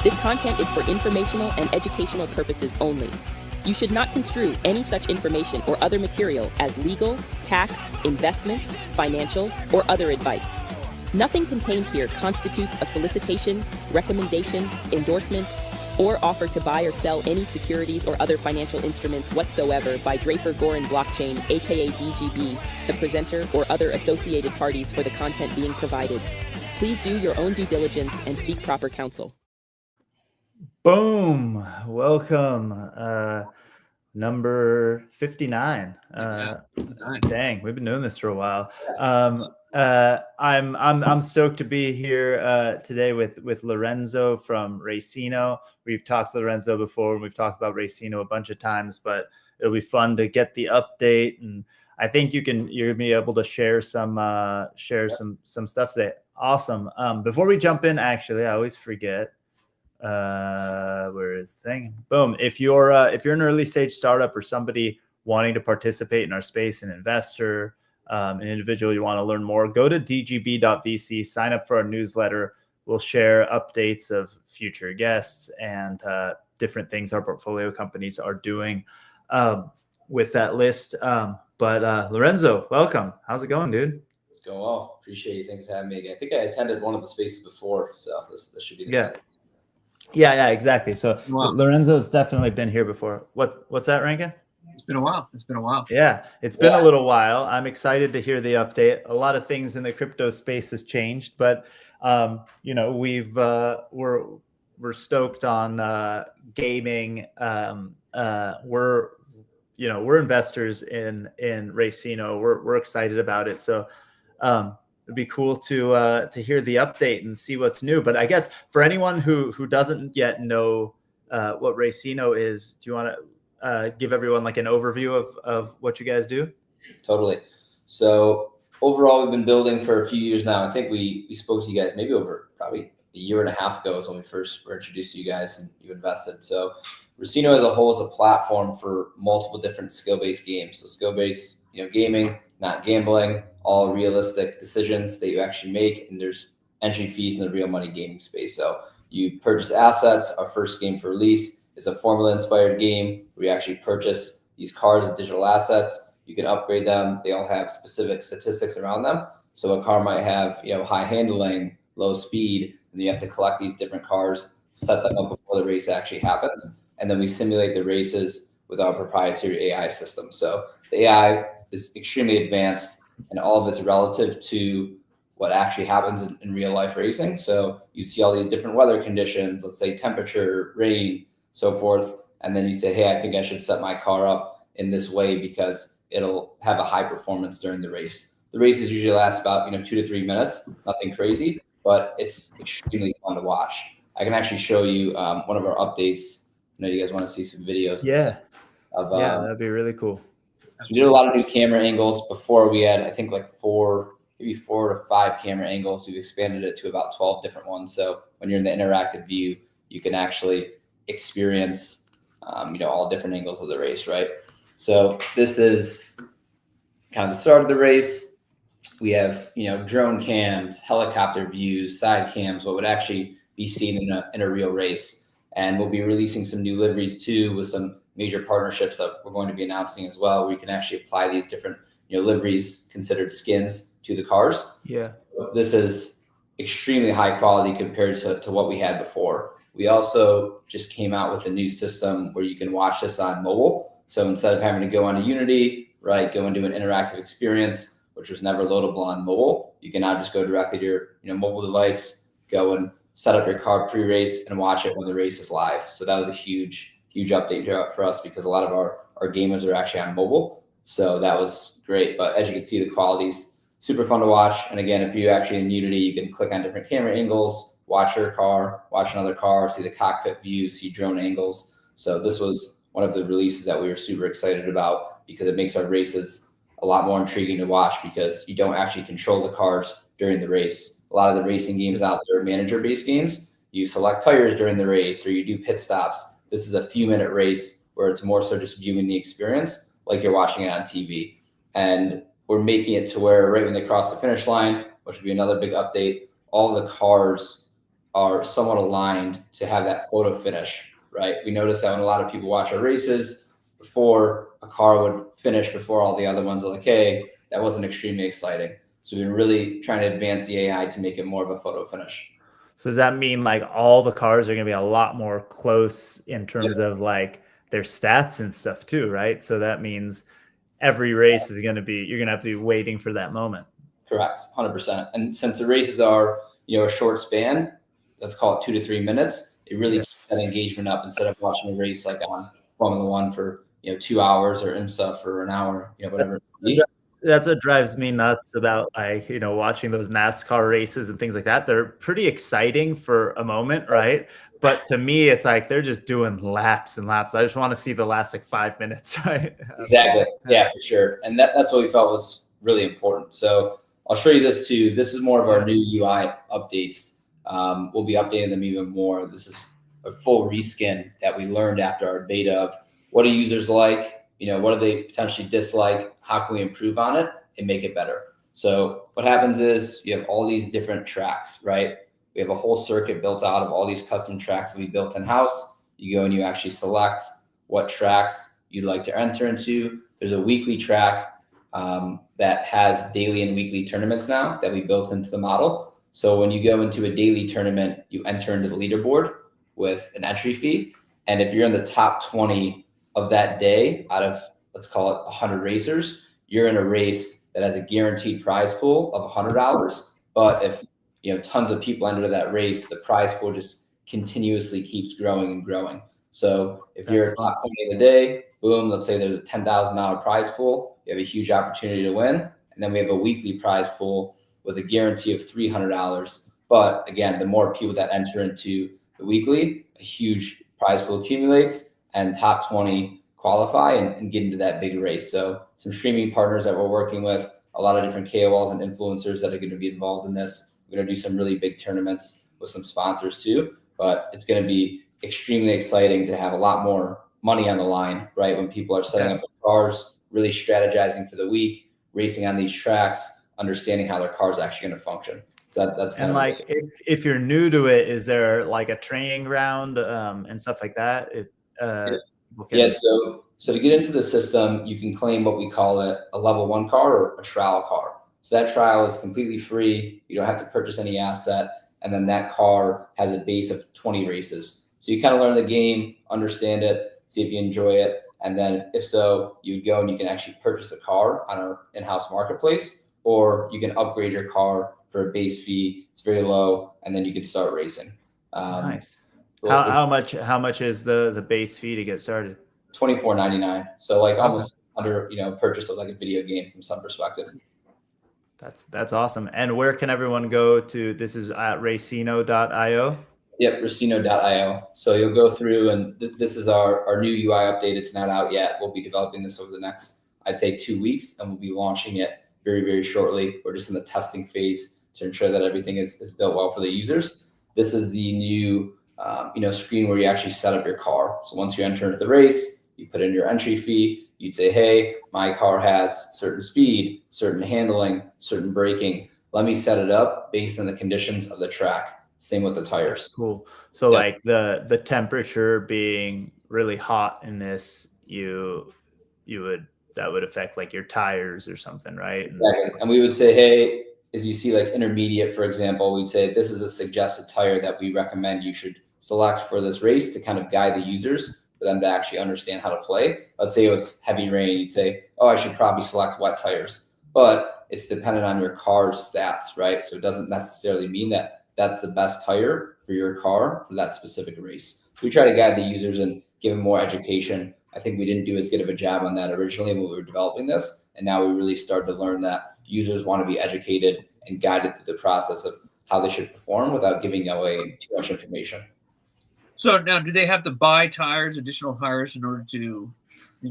This content is for informational and educational purposes only. You should not construe any such information or other material as legal, tax, investment, financial, or other advice. Nothing contained here constitutes a solicitation, recommendation, endorsement, or offer to buy or sell any securities or other financial instruments whatsoever by Draper Gorin Blockchain, aka DGB, the presenter, or other associated parties for the content being provided. Please do your own due diligence and seek proper counsel. Boom. Welcome. Number 59. Dang, we've been doing this for a while. I'm stoked to be here today with Lorenzo from Racino. We've talked to Lorenzo before, and we've talked about Racino a bunch of times, but it'll be fun to get the update. And I think you're gonna be able to share some stuff today. Awesome. Before we jump in, actually, I always forget. Where is the thing? Boom. If you're an early stage startup or somebody wanting to participate in our space, an investor, an individual you want to learn more, go to dgb.vc, sign up for our newsletter. We'll share updates of future guests and different things our portfolio companies are doing with that list. But Lorenzo, welcome. How's it going, dude? It's going well. Appreciate you. Thanks for having me again. I think I attended one of the spaces before, so this should be the second. Yeah, exactly. So wow. Lorenzo's definitely been here before. What's that, Rankin? It's been a while. Yeah, it's been a little while. I'm excited to hear the update. A lot of things in the crypto space has changed, but we're stoked on gaming. We're investors in Racino. We're excited about it. So it'd be cool to hear the update and see what's new. But I guess for anyone who doesn't yet know what Racino is, do you want to give everyone like an overview of what you guys do? Totally. So overall, we've been building for a few years now. I think we spoke to you guys maybe over probably a year and a half ago is when we first were introduced to you guys and you invested. So Racino as a whole is a platform for multiple different skill-based games. So skill-based, gaming, not gambling, all realistic decisions that you actually make, and there's entry fees in the real money gaming space. So you purchase assets. Our first game for release is a formula-inspired game where you actually purchase these cards as digital assets. You can upgrade them. They all have specific statistics around them. So a car might have, high handling, low speed, and you have to collect these different cars, set them up before the race actually happens. And then we simulate the races with our proprietary AI system. So the AI is extremely advanced, and all of it's relative to what actually happens in real life racing. So you see all these different weather conditions, let's say temperature, rain, so forth. And then you say, hey, I think I should set my car up in this way because it'll have a high performance during the race. The races usually last about 2 to 3 minutes, nothing crazy, but it's extremely fun to watch. I can actually show you one of our updates. I know you guys want to see some videos. Yeah, that'd be really cool. So we did a lot of new camera angles. Before we had, I think, like 4 to 5 camera angles. We've expanded it to about 12 different ones. So when you're in the interactive view, you can actually experience, all different angles of the race, right? So this is kind of the start of the race. We have, drone cams, helicopter views, side cams, what would actually be seen in a real race. And we'll be releasing some new liveries too with some major partnerships that we're going to be announcing as well, where you can actually apply these different liveries considered skins to the cars. Yeah. So this is extremely high quality compared to what we had before. We also just came out with a new system where you can watch this on mobile. So instead of having to go onto Unity, go into an interactive experience, which was never loadable on mobile, you can now just go directly to your mobile device, go and set up your car pre-race and watch it when the race is live. So that was a huge update for us because a lot of our gamers are actually on mobile. So that was great. But as you can see, the quality's super fun to watch. And again, if you're actually in Unity, you can click on different camera angles, watch your car, watch another car, see the cockpit view, see drone angles. So this was one of the releases that we were super excited about because it makes our races a lot more intriguing to watch because you don't actually control the cars during the race. A lot of the racing games out there are manager-based games. You select tires during the race or you do pit stops. This is a few-minute race where it's more so just viewing the experience like you're watching it on TV. And we're making it to where right when they cross the finish line, which would be another big update, all the cars are somewhat aligned to have that photo finish, right? We notice that when a lot of people watch our races, before a car would finish before all the other ones are like, hey, that wasn't extremely exciting. So we've been really trying to advance the AI to make it more of a photo finish. So does that mean like all the cars are going to be a lot more close in terms of like their stats and stuff too, right? So that means every race is going to be, you're going to have to be waiting for that moment. Correct, 100%. And since the races are, a short span, let's call it 2 to 3 minutes, it really keeps that engagement up instead of watching a race like on Formula One for 2 hours or IMSA for an hour, whatever it may be. That's what drives me nuts about like, watching those NASCAR races and things like that. They're pretty exciting for a moment, right? But to me, it's like they're just doing laps and laps. I just want to see the last like 5 minutes, right? Exactly. Yeah, for sure. And that's what we felt was really important. So I'll show you this too. This is more of our new UI updates. We'll be updating them even more. This is a full reskin that we learned after our beta of what do users like, what do they potentially dislike? How can we improve on it and make it better? So what happens is you have all these different tracks, right? We have a whole circuit built out of all these custom tracks that we built in-house. You go and you actually select what tracks you'd like to enter into. There's a weekly track that has daily and weekly tournaments now that we built into the model. So when you go into a daily tournament, you enter into the leaderboard with an entry fee. And if you're in the top 20 of that day out of, let's call it 100 racers, you're in a race that has a guaranteed prize pool of $100. But if tons of people enter that race, the prize pool just continuously keeps growing and growing. So if you're top 20 of the day, boom, let's say there's a $10,000 prize pool, you have a huge opportunity to win. And then we have a weekly prize pool with a guarantee of $300. But again, the more people that enter into the weekly, a huge prize pool accumulates and top 20 qualify and get into that big race. So some streaming partners that we're working with, a lot of different KOLs and influencers that are going to be involved in this. We're going to do some really big tournaments with some sponsors too, but it's going to be extremely exciting to have a lot more money on the line, right? When people are setting up their cars, really strategizing for the week, racing on these tracks, understanding how their car is actually going to function. So that's kind of like, if you're new to it, is there like a training ground and stuff like that? So to get into the system, you can claim what we call it a level 1 car or a trial car. So that trial is completely free. You don't have to purchase any asset. And then that car has a base of 20 races. So you kind of learn the game, understand it, see if you enjoy it. And then if so, you would go and you can actually purchase a car on our in-house marketplace, or you can upgrade your car for a base fee. It's very low. And then you can start racing. Nice. How much is the base fee to get started? $24.99. So like almost under, purchase of like a video game from some perspective. That's awesome. And where can everyone go to? This is at racino.io. Yep, racino.io. So you'll go through and this is our new UI update. It's not out yet. We'll be developing this over the next, I'd say 2 weeks, and we'll be launching it very, very shortly. We're just in the testing phase to ensure that everything is built well for the users. This is the new screen where you actually set up your car. So once you enter into the race, you put in your entry fee. You'd say, hey, my car has certain speed, certain handling, certain braking. Let me set it up based on the conditions of the track. Same with the tires. Cool. So like the temperature being really hot in this, that would affect like your tires or something, right? Exactly. And we would say, hey, as you see like intermediate, for example, we'd say this is a suggested tire that we recommend you should select for this race to kind of guide the users for them to actually understand how to play. Let's say it was heavy rain. You'd say, oh, I should probably select wet tires. But it's dependent on your car's stats, right? So it doesn't necessarily mean that that's the best tire for your car for that specific race. We try to guide the users and give them more education. I think we didn't do as good of a job on that originally when we were developing this. And now we really started to learn that users want to be educated and guided through the process of how they should perform without giving away too much information. So now, do they have to buy additional tires in order to,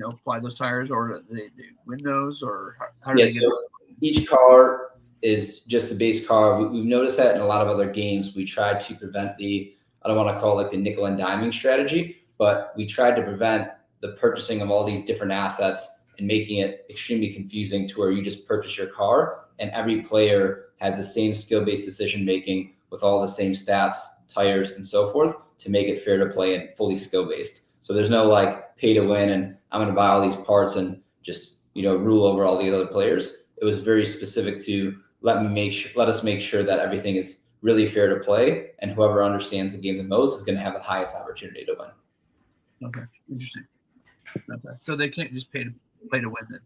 apply those tires, or do they win those, or how do they get it? Each car is just a base car. We've noticed that in a lot of other games, we tried to prevent I don't want to call it like the nickel and diming strategy, but we tried to prevent the purchasing of all these different assets and making it extremely confusing to where you just purchase your car and every player has the same skill-based decision-making with all the same stats tires, and so forth to make it fair to play and fully skill based. So there's no like pay to win and I'm going to buy all these parts and just, rule over all the other players. It was very specific to let us make sure that everything is really fair to play, and whoever understands the game the most is going to have the highest opportunity to win. Okay, interesting. Okay. So they can't just play to win then.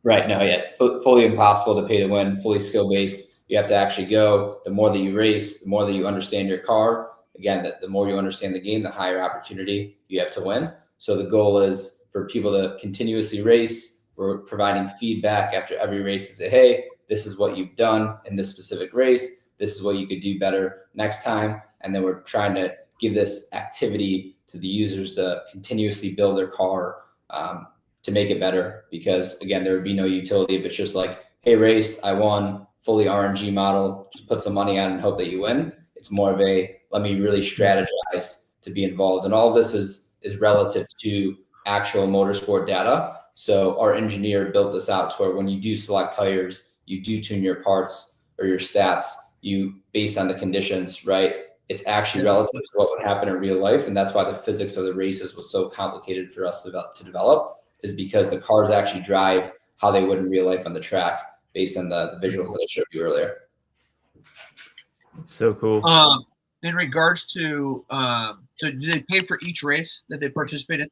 Right. No, yeah. Fully impossible to pay to win, fully skill based. You have to actually go. The more that you race, the more that you understand your car. Again, the more you understand the game, the higher opportunity you have to win. So the goal is for people to continuously race. We're providing feedback after every race to say, hey, this is what you've done in this specific race. This is what you could do better next time. And then we're trying to give this activity to the users to continuously build their car to make it better. Because again, there would be no utility if it's just like, hey, race, I won, fully RNG model, just put some money on and hope that you win. It's more of a, let me really strategize to be involved. And all this is relative to actual motorsport data. So our engineer built this out to where when you do select tires, you do tune your parts or your stats, you based on the conditions, right? It's actually relative to what would happen in real life. And that's why the physics of the races was so complicated for us to develop, is because the cars actually drive how they would in real life on the track based on the visuals that I showed you earlier. So cool. In regards to, so do they pay for each race that they participate in?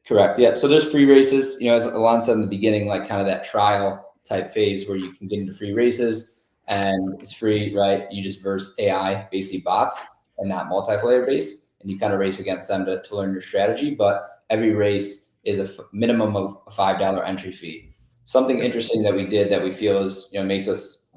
Correct. Yeah. So there's free races, as Alon said in the beginning, like kind of that trial type phase where you can get into free races and it's free, right? You just verse AI, basically bots, and not multiplayer based, and you kind of race against them to learn your strategy. But every race is a minimum of a $5 entry fee. Something interesting that we did that we feel is, makes us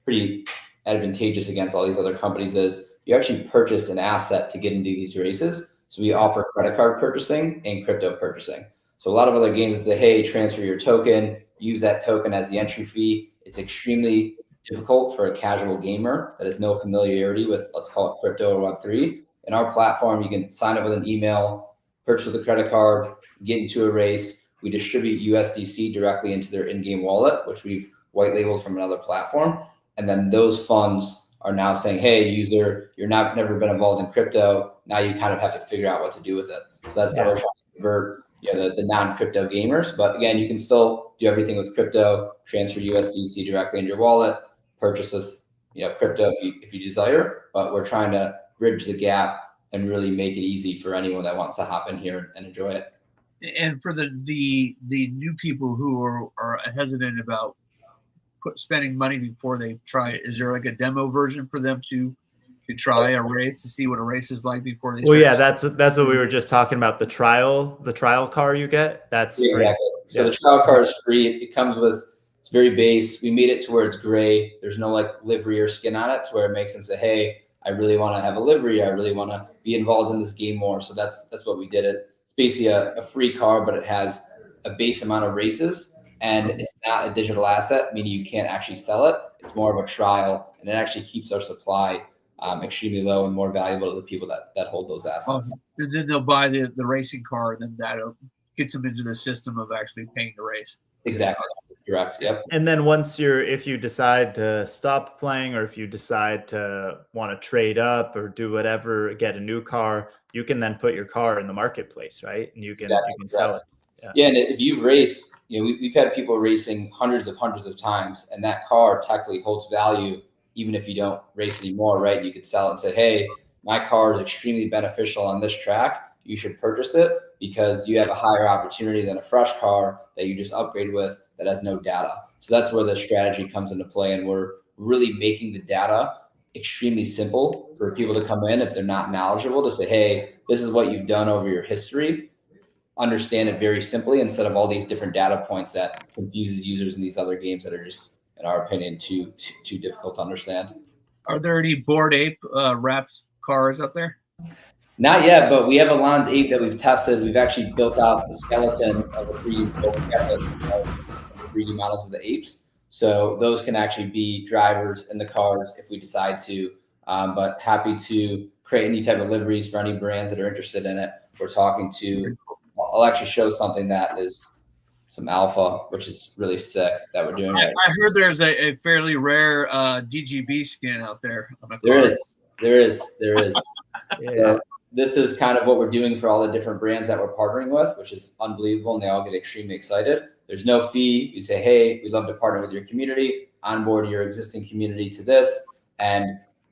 pretty advantageous against all these other companies is you actually purchase an asset to get into these races. So we offer credit card purchasing and crypto purchasing. So a lot of other games say, hey, transfer your token, use that token as the entry fee. It's extremely difficult for a casual gamer that has no familiarity with, let's call it crypto or Web3. In our platform, you can sign up with an email, purchase with a credit card, get into a race. We distribute USDC directly into their in-game wallet, which we've white labeled from another platform. And then those funds are now saying, hey, user, you're never been involved in crypto. Now you kind of have to figure out what to do with it. So that's how we're trying to convert the non-crypto gamers. But again, you can still do everything with crypto, transfer USDC directly into your wallet, purchase with crypto if you desire. But we're trying to bridge the gap and really make it easy for anyone that wants to hop in here and enjoy it. And for the new people who are hesitant about spending money before they try it, is there like a demo version for them to try a race to see what a race is like before they start? Well, yeah, that's what we were just talking about. The trial car you get, that's free. Exactly. So the trial car is free. It comes with, it's very base. We made it to where it's gray. There's no like livery or skin on it, to where it makes them say, hey, I really want to have a livery. I really want to be involved in this game more. So that's what we did. It's basically a free car, but it has a base amount of races. And it's not a digital asset, meaning you can't actually sell it. It's more of a trial, and it actually keeps our supply extremely low and more valuable to the people that hold those assets. And then they'll buy the racing car, and then that gets them into the system of actually paying the race. Exactly. Correct. Yep. And then if you decide to stop playing, or if you decide to want to trade up or do whatever, get a new car, you can then put your car in the marketplace, right? And you can sell it. Yeah, and if you've raced, we've had people racing hundreds of times, and that car technically holds value even if you don't race anymore, right? You could sell it and say, hey, my car is extremely beneficial on this track. You should purchase it because you have a higher opportunity than a fresh car that you just upgrade with that has no data. So that's where the strategy comes into play, and we're really making the data extremely simple for people to come in if they're not knowledgeable, to say, hey, this is what you've done over your history. Understand it very simply instead of all these different data points that confuses users in these other games that are just, in our opinion, too difficult to understand. Are there any Bored Ape wrapped cars up there? Not yet, but we have a Alon's Ape that we've tested. We've actually built out the skeleton of the 3D models of the apes. So those can actually be drivers in the cars if we decide to, but happy to create any type of liveries for any brands that are interested in it. We're talking to, I'll actually show something that is some alpha, which is really sick that we're doing right now. I heard there's a fairly rare DGB skin out there. There is. There is. Yeah. So this is kind of what we're doing for all the different brands that we're partnering with, which is unbelievable, and they all get extremely excited. There's no fee. You say, hey, we'd love to partner with your community, onboard your existing community to this, and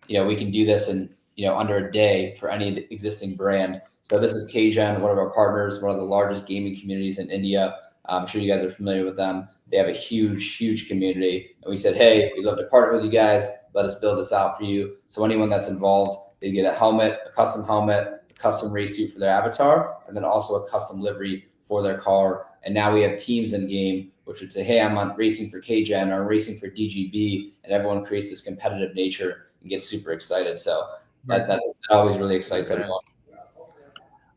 we can do this in under a day for any existing brand. So this is KGen, one of our partners, one of the largest gaming communities in India. I'm sure you guys are familiar with them. They have a huge community, and we said, hey, we'd love to partner with you guys. Let us build this out for you. So anyone that's involved, they get a helmet, a custom race suit for their avatar, and then also a custom livery for their car. And now we have teams in game, which would say, hey, I'm on racing for KGen or I'm racing for DGB, and everyone creates this competitive nature and gets super excited. So that always really excites everyone.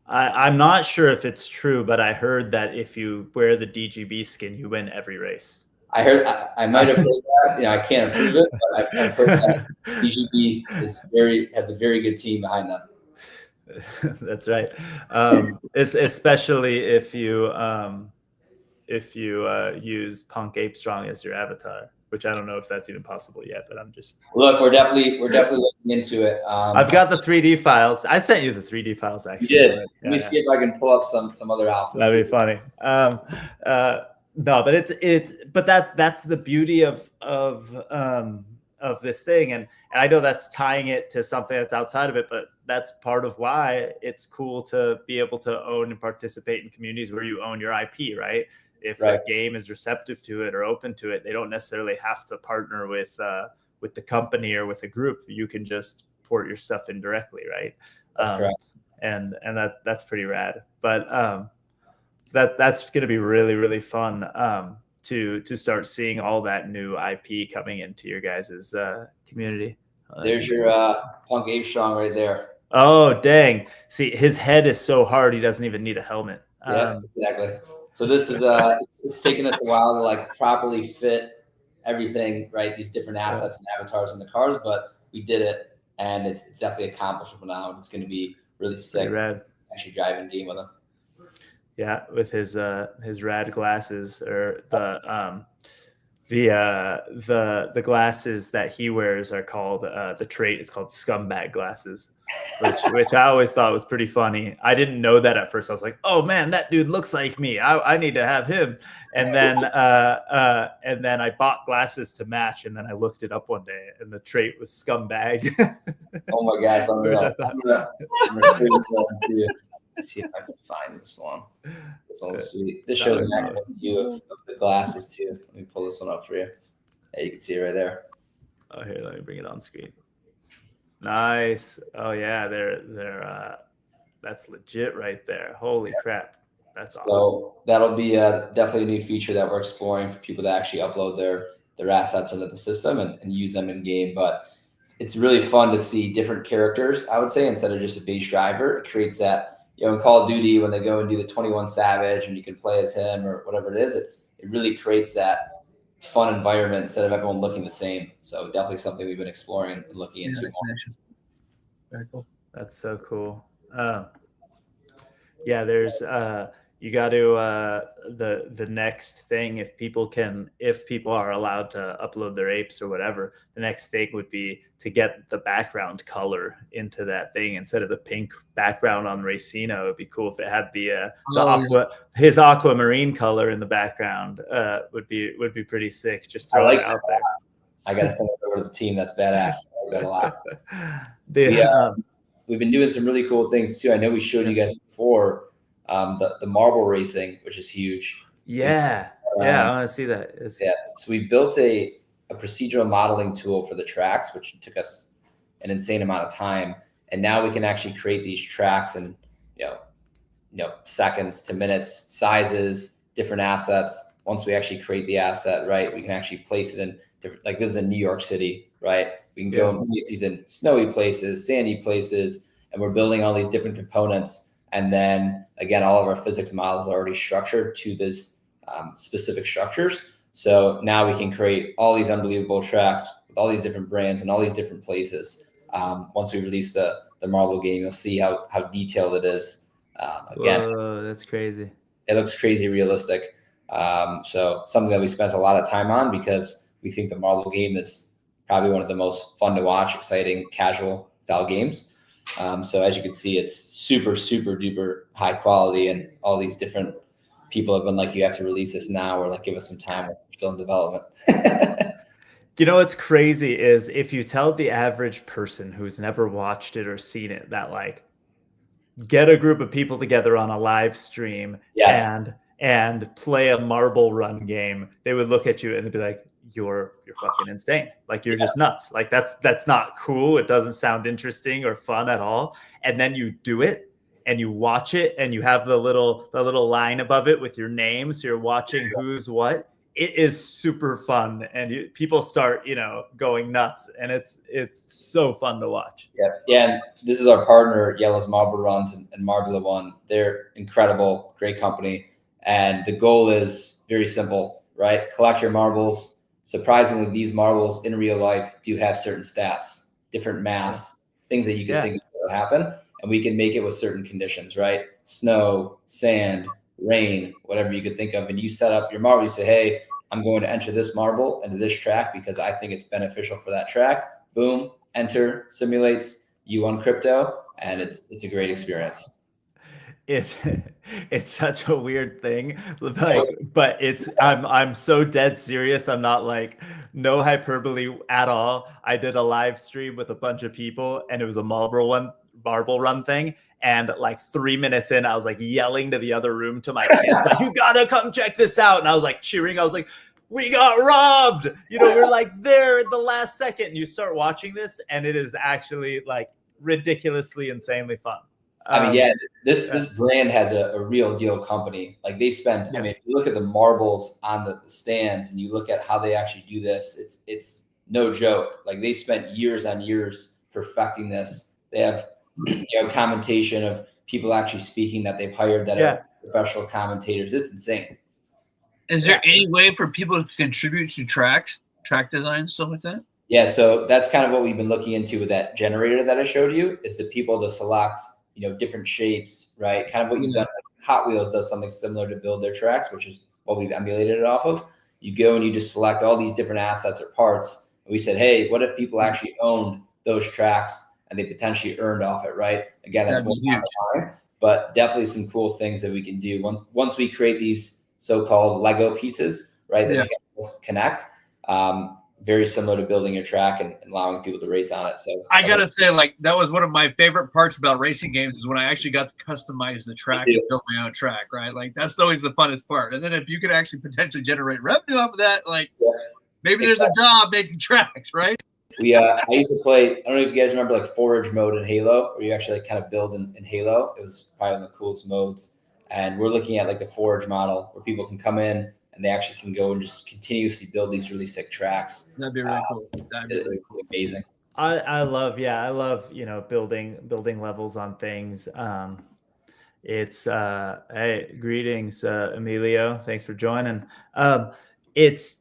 I'm not sure if it's true, but I heard that if you wear the DGB skin, you win every race. I heard, I might have heard that. I can't approve it, but I've heard that DGB has a very good team behind them. That's right. Especially if you use Punk Ape Strong as your avatar, which I don't know if that's even possible yet, but I'm just look. We're definitely looking into it. I've got the 3D files. I sent you the 3D files actually. You did. Let me see if I can pull up some other outfits. That'd be funny. No, but that's the beauty of this thing, and I know that's tying it to something that's outside of it, but that's part of why it's cool to be able to own and participate in communities where you own your IP, right? If a game is receptive to it or open to it, they don't necessarily have to partner with the company or with a group. You can just port your stuff in directly, right? That's correct. And that's pretty rad. But that's going to be really fun to start seeing all that new IP coming into your guys' community. There's your Punk Ape Strong right there. Oh, dang. See, his head is so hard, he doesn't even need a helmet. Yeah, exactly. So this is it's taken us a while to like properly fit everything, right? These different assets and avatars in the cars, but we did it, and it's definitely accomplishable now, and it's going to be really sick. Rad. Actually driving game with him. Yeah, with his rad glasses, or the glasses that he wears are called the trait is called scumbag glasses, which I always thought was pretty funny. I didn't know that at first. I was like, oh man, that dude looks like me. I need to have him. And then I bought glasses to match, and then I looked it up one day, and the trait was scumbag. Oh my gosh, I'm gonna see if I can find this one. It's all sweet. This shows an actual view of the glasses too. Let me pull this one up for you. Yeah, you can see it right there. Oh, here, let me bring it on screen. Nice. Oh yeah, they're that's legit right there. Holy crap, that's awesome. So that'll be definitely a new feature that we're exploring for people to actually upload their assets into the system and use them in game. But it's really fun to see different characters, I would say, instead of just a base driver. It creates that. In Call of Duty, when they go and do the 21 Savage and you can play as him or whatever it is, it really creates that fun environment instead of everyone looking the same. So definitely something we've been exploring and looking into more. Very cool. That's so cool. Yeah, there's you got to the next thing, if people are allowed to upload their apes or whatever, the next thing would be to get the background color into that thing instead of the pink background on Racino. It'd be cool if it had his aquamarine color in the background. Would be pretty sick. Just throw it out there. I gotta send it over to the team. That's badass. I like that a lot. We've been doing some really cool things too. I know we showed you guys before. The marble racing, which is huge. Yeah. I want to see that. So we built a procedural modeling tool for the tracks, which took us an insane amount of time. And now we can actually create these tracks in, seconds to minutes, sizes, different assets. Once we actually create the asset, right, we can actually place it in different, like this is in New York City, right? We can go and place these in snowy places, sandy places, and we're building all these different components. And then again, all of our physics models are already structured to this specific structures. So now we can create all these unbelievable tracks with all these different brands and all these different places. Once we release the marble game, you'll see how detailed it is. Again, whoa, that's crazy. It looks crazy realistic. So something that we spent a lot of time on because we think the marble game is probably one of the most fun to watch, exciting, casual style games. So as you can see, it's super, super duper high quality, and all these different people have been like, you have to release this now, or like, give us some time. We're still in development. You know what's crazy is if you tell the average person who's never watched it or seen it that like get a group of people together on a live stream Yes. and play a marble run game, they would look at you and they'd be like, you're fucking insane. Like you're just nuts. Like that's not cool. It doesn't sound interesting or fun at all. And then you do it and you watch it and you have the little line above it with your name. So you're watching who's what. It is super fun, and people start, going nuts, and it's so fun to watch. Yeah. And this is our partner, Yellow's Marble Runs and Marbula One. They're incredible, great company. And the goal is very simple, right? Collect your marbles. Surprisingly, these marbles in real life do have certain stats, different mass, things that you can think will happen. And we can make it with certain conditions, right? Snow, sand, rain, whatever you could think of. And you set up your marble, you say, hey, I'm going to enter this marble into this track because I think it's beneficial for that track. Boom, enter, simulates you on crypto, and it's a great experience. It's such a weird thing, but I'm so dead serious. I'm not like, no hyperbole at all. I did a live stream with a bunch of people, and it was a marble run thing. And like 3 minutes in, I was like yelling to the other room to my kids, like, you gotta come check this out. And I was like cheering. I was like, we got robbed. We're like there at the last second. And you start watching this, and it is actually like ridiculously, insanely fun. This brand has a real deal company. Like they spend, if you look at the marbles on the stands and you look at how they actually do this, it's no joke. Like they spent years on years perfecting this. They have commentation of people actually speaking that they've hired that are professional commentators. It's insane. Is there any way for people to contribute to track design, stuff like that? Yeah, so that's kind of what we've been looking into with that generator that I showed you, is the people to select, different shapes, right? Kind of what you've done. Hot Wheels does something similar to build their tracks, which is what we've emulated it off of. You go and you just select all these different assets or parts. And we said, hey, what if people actually owned those tracks and they potentially earned off it, right? Again, that's one time, but definitely some cool things that we can do once we create these so-called Lego pieces, right? That you can connect. Very similar to building your track and allowing people to race on it. So I gotta say, like, that was one of my favorite parts about racing games, is when I actually got to customize the track and build my own track, right? Like that's always the funnest part. And then if you could actually potentially generate revenue off of that, like maybe there's a job making tracks, right? I used to play, I don't know if you guys remember like forage mode in Halo, where you actually like kind of build in Halo. It was probably one of the coolest modes. And we're looking at like the forage model where people can come in and they actually can go and just continuously build these really sick tracks. That'd be really cool. That'd be really cool. Amazing. I love building levels on things. It's hey, greetings, Emilio. Thanks for joining. It's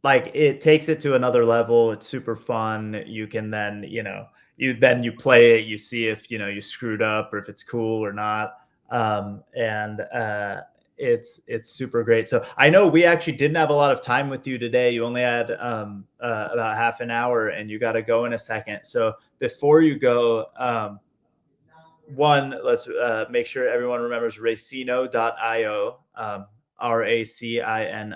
like it takes it to another level. It's super fun. You can then you play it. You see if you screwed up or if it's cool or not. It's super great. So I know we actually didn't have a lot of time with you today. You only had about half an hour, and you got to go in a second. So before you go, let's make sure everyone remembers Racino.io, Racino.io.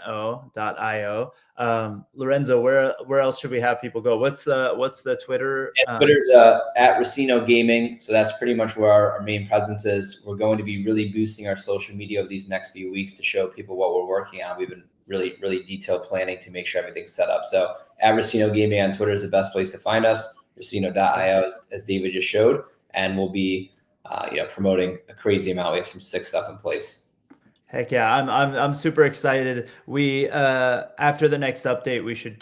Lorenzo, where else should we have people go? What's the Twitter? Twitter's at Racino Gaming. So that's pretty much where our main presence is. We're going to be really boosting our social media over these next few weeks to show people what we're working on. We've been really, really detailed planning to make sure everything's set up. So at Racino Gaming on Twitter is the best place to find us. Racino.io, as David just showed, and we'll be promoting a crazy amount. We have some sick stuff in place. Heck yeah, I'm super excited. We after the next update, we should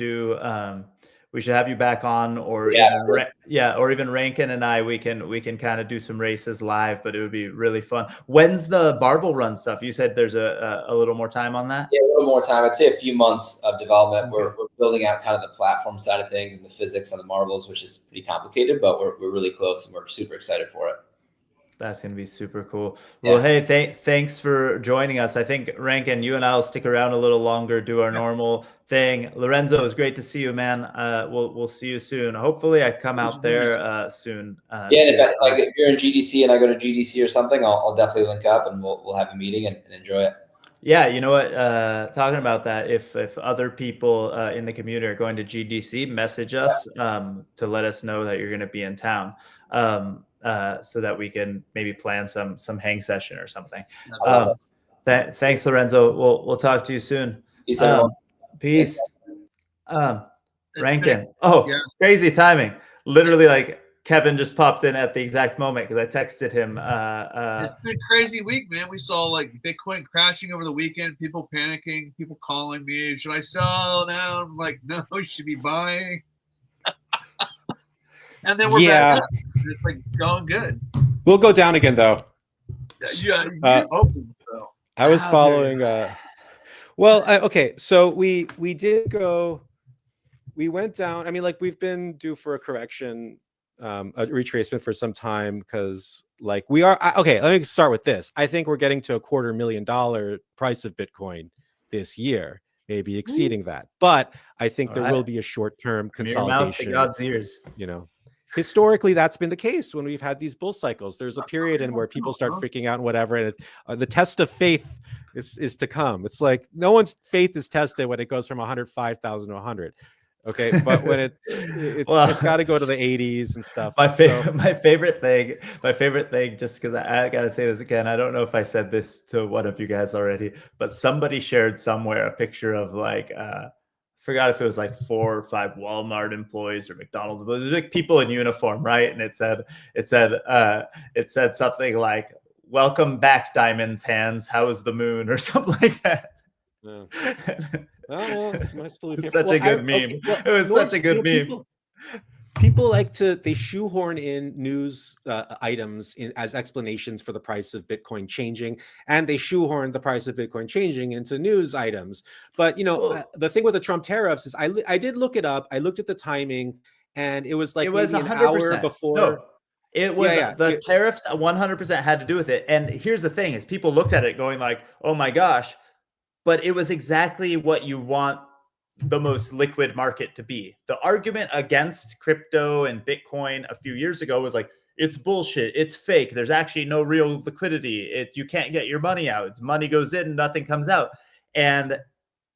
have you back on, or even Rankin and I. We can kind of do some races live, but it would be really fun. When's the Marble Run stuff? You said there's a little more time on that. Yeah, a little more time. I'd say a few months of development. Okay. We're building out kind of the platform side of things and the physics on the marbles, which is pretty complicated, but we're really close and we're super excited for it. That's going to be super cool. Yeah. Well, hey, thanks for joining us. I think Rankin, you and I will stick around a little longer, do our normal thing. Lorenzo, it was great to see you, man. We'll see you soon. Hopefully I come out there soon. Yeah, and if you're in GDC and I go to GDC or something, I'll definitely link up and we'll have a meeting and enjoy it. Yeah, you know what? Talking about that, if other people in the community are going to GDC, message us to let us know that you're going to be in town, so that we can maybe plan some hang session or something. Thanks, Lorenzo. We'll talk to you soon. Peace, everyone. Peace. Rankin. Thanks. Oh, Yeah. Crazy timing. Literally, like Kevin just popped in at the exact moment because I texted him. It's been a crazy week, man. We saw like Bitcoin crashing over the weekend, people panicking, people calling me, should I sell now? I'm like, no, you should be buying. And then we're back up. It's like going good. We'll go down again though. Yeah, open, so. I was following okay, so we did go, we went down. I mean, like we've been due for a correction, a retracement for some time, because like we are okay, let me start with this. I think we're getting to $250,000 price of Bitcoin this year, maybe exceeding that, but I think there will be a short-term consolidation. Your mouth to God's ears. You know, historically that's been the case when we've had these bull cycles. There's a period in where people start freaking out and whatever, and the test of faith is to come. It's like no one's faith is tested when it goes from 105,000 to 100. Okay, but when it's got to go to the 80s and stuff. My favorite thing, just because I gotta say this again. I don't know if I said this to one of you guys already, but somebody shared somewhere a picture of like forgot if it was like 4 or 5 Walmart employees or McDonald's, but it was like people in uniform, right? And it said something like, "Welcome back, Diamond's hands. How is the moon?" or something like that. Yeah. It's such a good meme. It was such a good meme. People like they shoehorn in news items as explanations for the price of Bitcoin changing, and they shoehorn the price of Bitcoin changing into news items. But the thing with the Trump tariffs is I did look it up. I looked at the timing, and it was like maybe an hour before. No. It was the tariffs 100% had to do with it. And here's the thing is people looked at it going like, oh my gosh, but it was exactly what you want the most liquid market to be. The argument against crypto and Bitcoin a few years ago was like, it's bullshit. It's fake. There's actually no real liquidity. You can't get your money out. Money goes in, nothing comes out. And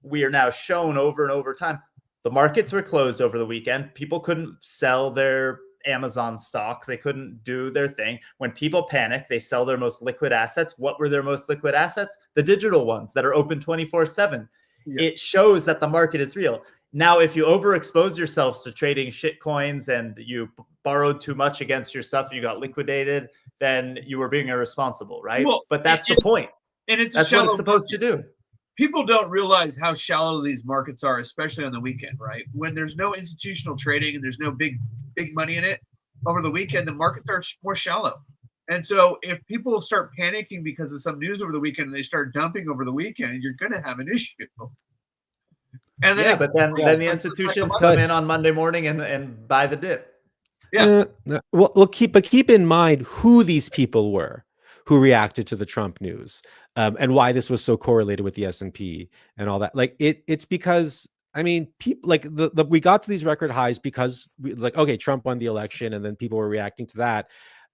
we are now shown over and over time. The markets were closed over the weekend. People couldn't sell their Amazon stock. They couldn't do their thing. When people panic, they sell their most liquid assets. What were their most liquid assets? The digital ones that are open 24/7. Yeah. It shows that the market is real. Now, if you overexpose yourselves to trading shit coins and you borrowed too much against your stuff and you got liquidated, then you were being irresponsible, right? Well, but that's the point. And that's what it's supposed to do. People don't realize how shallow these markets are, especially on the weekend, right? When there's no institutional trading and there's no big money in it, over the weekend, the markets are more shallow. And so if people start panicking because of some news over the weekend and they start dumping over the weekend, you're going to have an issue. And then but then the institutions come in on Monday morning and buy the dip. Yeah. Well, keep in mind who these people were who reacted to the Trump news, and why this was so correlated with the S&P and all that. Like it's because, I mean, people like we got to these record highs because okay, Trump won the election, and then people were reacting to that.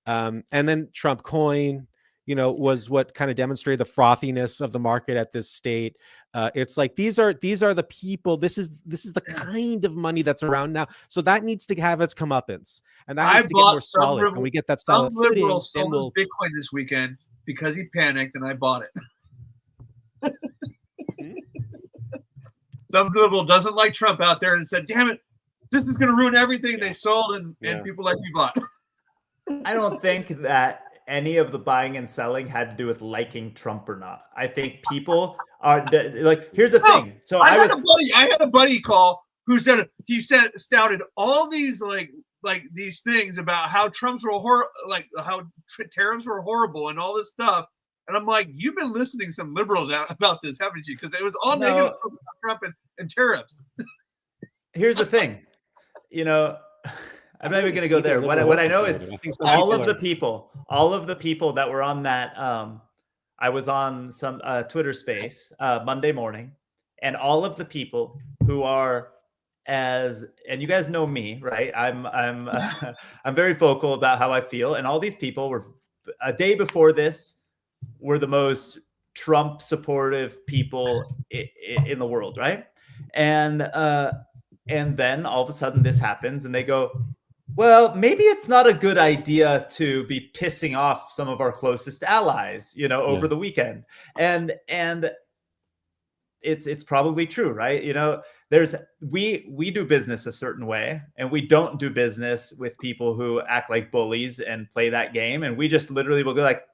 And then Trump coin, was what kind of demonstrated the frothiness of the market at this state. It's like these are the people. This is the kind of money that's around now. So that needs to have its comeuppance, and that needs to get more solid. And we get that solid footing. Some liberal sold his Bitcoin this weekend because he panicked, and I bought it. Some liberal doesn't like Trump out there and said, "Damn it, this is going to ruin everything." They sold, and people like me bought. I don't think that any of the buying and selling had to do with liking Trump or not. I think people are like, here's the thing. So I had a buddy call who said stouted all these like these things about how Trump's were how tariffs were horrible and all this stuff. And I'm like, you've been listening to some liberals out about this, haven't you? Because it was all negative stuff about Trump and tariffs. Here's the thing, I'm not even going to go there. What I know is all of the people all of the people that were on that, I was on some Twitter space Monday morning, and all of the people who are and you guys know me, right? I'm I'm very vocal about how I feel, and all these people were a day before this were the most Trump supportive people in the world, right? And then all of a sudden this happens, and they go, well, maybe it's not a good idea to be pissing off some of our closest allies, over the weekend. And it's probably true, right? We do business a certain way, and we don't do business with people who act like bullies and play that game. And we just literally will go like,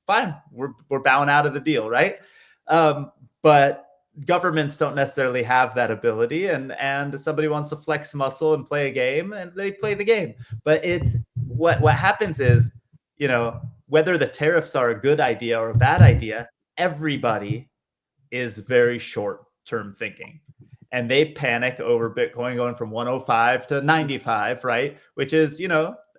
fine, we're bowing out of the deal, right? But governments don't necessarily have that ability, and somebody wants to flex muscle and play a game, and they play the game. But it's what happens is, whether the tariffs are a good idea or a bad idea, everybody is very short-term thinking, and they panic over Bitcoin going from 105 to 95, right? Which is,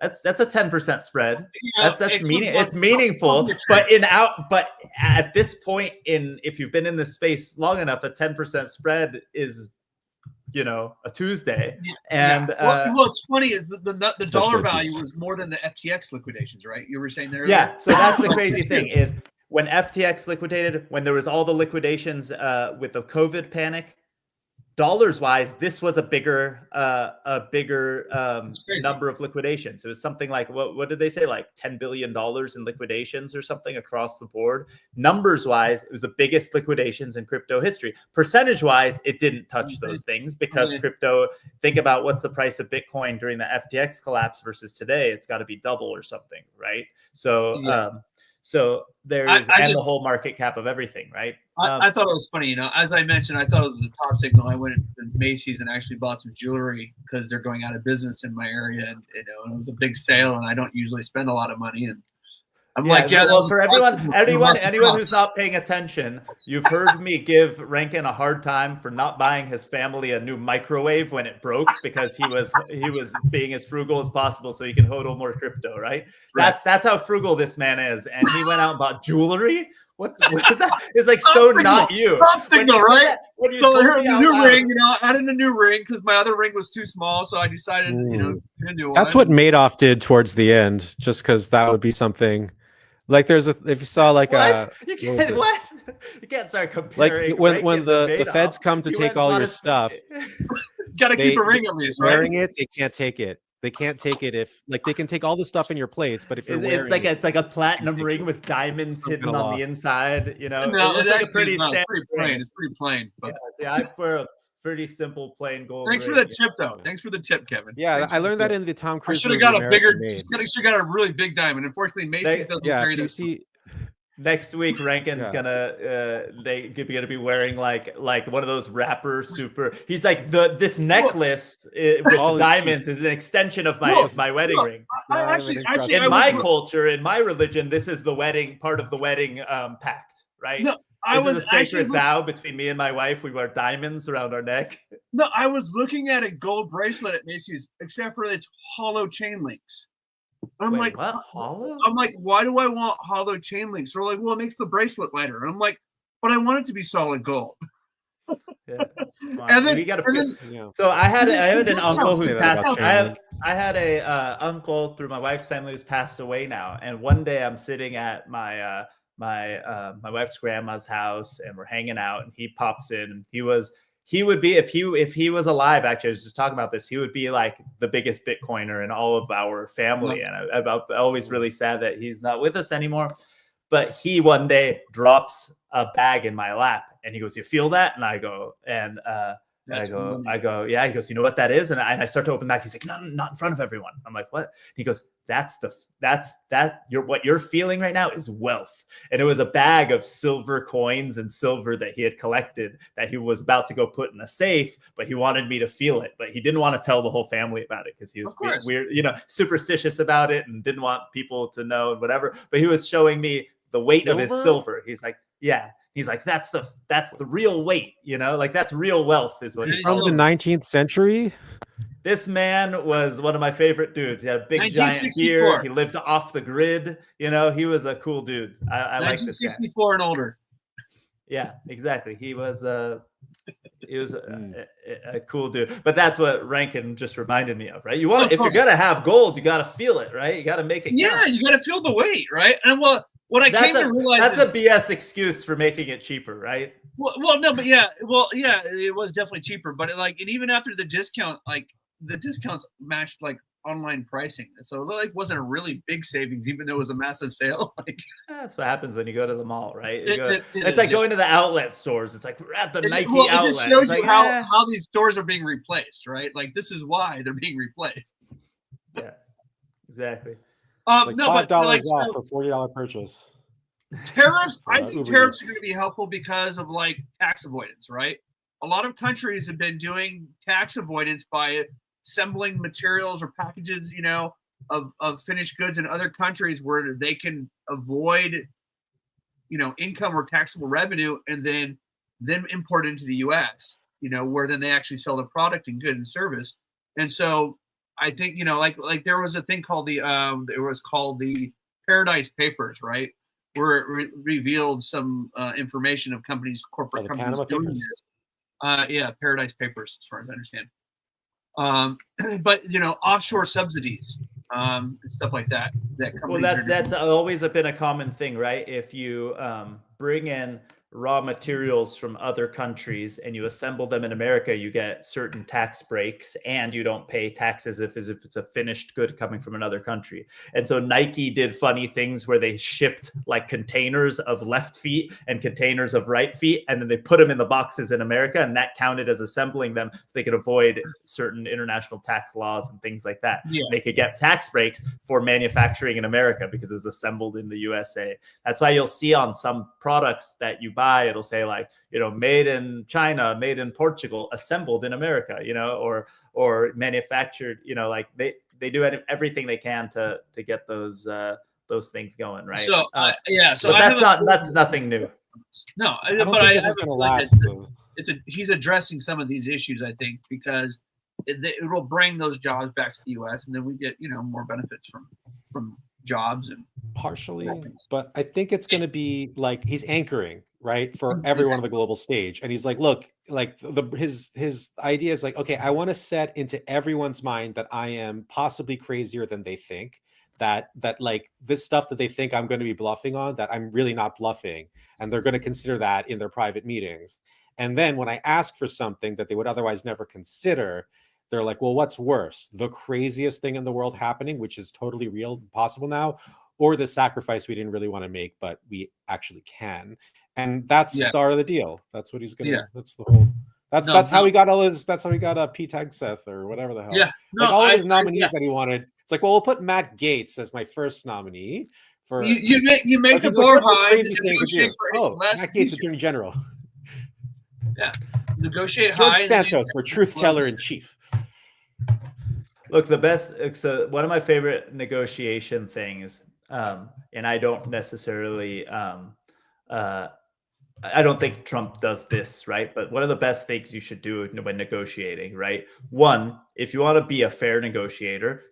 that's a 10% spread. Yeah, it's meaningful, but at this point if you've been in this space long enough, a 10% spread is, a Tuesday. And what's funny is the dollar value was more than the FTX liquidations, right? You were saying there. Yeah. So that's the crazy thing is when FTX liquidated, when there was all the liquidations with the COVID panic, dollars wise, this was a bigger number of liquidations. It was something like, what did they say? Like $10 billion in liquidations or something across the board. Numbers wise, it was the biggest liquidations in crypto history. Percentage wise, it didn't touch those things because crypto, think about what's the price of Bitcoin during the FTX collapse versus today. It's got to be double or something, right? So, so there's the whole market cap of everything, right? I thought it was funny, as I mentioned, I thought it was a top signal. I went to Macy's and actually bought some jewelry because they're going out of business in my area, and and it was a big sale, and I don't usually spend a lot of money. And I'm well, for anyone who's not paying attention, you've heard me give Rankin a hard time for not buying his family a new microwave when it broke because he was being as frugal as possible so he can hodl more crypto, right? That's how frugal this man is, and he went out and bought jewelry. What that is like so signal. Not you. Top signal, right? So I heard a new ring, added a new ring because my other ring was too small, so I decided, to do one. That's what Madoff did towards the end, just because that would be something. Like if you saw like you can't start comparing. Like when the feds come to take all your stuff, gotta keep a ring at least, right? Wearing it, they can't take it. They can't take it if they can take all the stuff in your place, but if you're wearing it's like a platinum ring with diamonds hidden on the inside, No, it's like a pretty standard plain. It's pretty plain. But I wear a pretty simple plain gold. Thanks for the tip, though. Thanks for the tip, Kevin. Yeah, I learned that in the Tom Cruise. Should have got a bigger. Should have got a really big diamond. Unfortunately, Macy doesn't carry this. Next week, Rankin's gonna be wearing like one of those rapper super. He's like this necklace with diamonds is an extension of my wedding ring. Actually, in my culture, in my religion, this is the wedding part of the wedding pact, right? No, this is a sacred vow between me and my wife. We wear diamonds around our neck. No, I was looking at a gold bracelet at Macy's, except for its hollow chain links. I'm like, what? Hollow? I'm like, why do I want hollow chain links? They're like, well, it makes the bracelet lighter. And I'm like, but I want it to be solid gold. Yeah. And then, so I had an uncle who's passed. I had a uncle through my wife's family who's passed away now. And one day I'm sitting at my wife's grandma's house, and we're hanging out, and he pops in, and he would be, if he was alive, actually, I was just talking about this, he would be like the biggest Bitcoiner in all of our family. And I'm always really sad that he's not with us anymore. But he one day drops a bag in my lap, and he goes, "You feel that?" And I go, I go, yeah. He goes, "You know what that is?" And I start to open back. He's like, "No, not in front of everyone." I'm like, "What?" He goes, what you're feeling right now is wealth." And it was a bag of silver coins and silver that he had collected that he was about to go put in a safe, but he wanted me to feel it. But he didn't want to tell the whole family about it because he was weird, superstitious about it, and didn't want people to know and whatever. But he was showing me the weight of his silver. He's like, yeah. He's like, that's the real weight, like that's real wealth is what he's from the 19th century. This man was one of my favorite dudes. He had a big giant 1964. beard. He lived off the grid. You know, he was a cool dude. I like this guy. 1964 and older. Yeah, exactly. He was a cool dude. But that's what Rankin just reminded me of, right? You want to, if you're gonna have gold, you got to feel it, right? You got to make it. Yeah, count. you got to feel the weight, right? And what I came to realize that's a BS excuse for making it cheaper, right? Well, no, but yeah, it was definitely cheaper. But and even after the discount, like the discounts matched like online pricing, so it like wasn't a really big savings, even though it was a massive sale. Like that's what happens when you go to the mall, right? It's like going to the outlet stores. It's like we're at the Nike outlet. It just shows you like, how these stores are being replaced, right? Like this is why they're being replaced. Yeah, exactly. Like no, $5 but like, off for $40 purchase. Tariffs, I think Uber tariffs Eats. are going to be helpful because of like tax avoidance, right? A lot of countries have been doing tax avoidance by assembling materials or packages, of finished goods in other countries where they can avoid, income or taxable revenue, and then import into the U.S., where then they actually sell the product and good and service. And so I think, like there was a thing called the Paradise Papers, right? Where it revealed some information of corporate companies Panama doing Papers? this. Yeah, Paradise Papers, as far as I understand. But offshore subsidies, and stuff like that. Well, that's always been a common thing, right? If you bring in raw materials from other countries and you assemble them in America, you get certain tax breaks and you don't pay taxes as if it's a finished good coming from another country. And so Nike did funny things where they shipped like containers of left feet and containers of right feet, and then they put them in the boxes in America, and that counted as assembling them so they could avoid certain international tax laws and things like that. Yeah. They could get tax breaks for manufacturing in America because it was assembled in the USA. That's why you'll see on some products that you buy, it'll say like, made in China, made in Portugal, assembled in America, or manufactured, like they do everything they can to get those things going, right? So so but that's nothing new. No, I don't but think I this is have going to like last. Though. He's addressing some of these issues, I think, because it will bring those jobs back to the U.S. and then we get more benefits from jobs and partially, but I think it's going to be like he's anchoring, right, for everyone on the global stage, and he's like, look, like his idea is like, okay, I want to set into everyone's mind that I am possibly crazier than they think, that like this stuff that they think I'm going to be bluffing on, that I'm really not bluffing, and they're going to consider that in their private meetings. And then when I ask for something that they would otherwise never consider, they're like, well, what's worse, the craziest thing in the world happening, which is totally real, possible now, or the sacrifice we didn't really want to make, but we actually can? And that's the start of the deal. That's what he's going to, that's the whole, that's how he got all his, that's how he got Pete Hegseth or whatever the hell. Yeah. No, like all of his nominees that he wanted. It's like, well, we'll put Matt Gates as my first nominee. For you make the bar high. Matt Gates, Attorney General. Yeah. Negotiate George high. Santos for truth teller in chief. Look, so one of my favorite negotiation things, and I don't necessarily, I don't think Trump does this, right? But one of the best things you should do when negotiating, right? One, if you want to be a fair negotiator,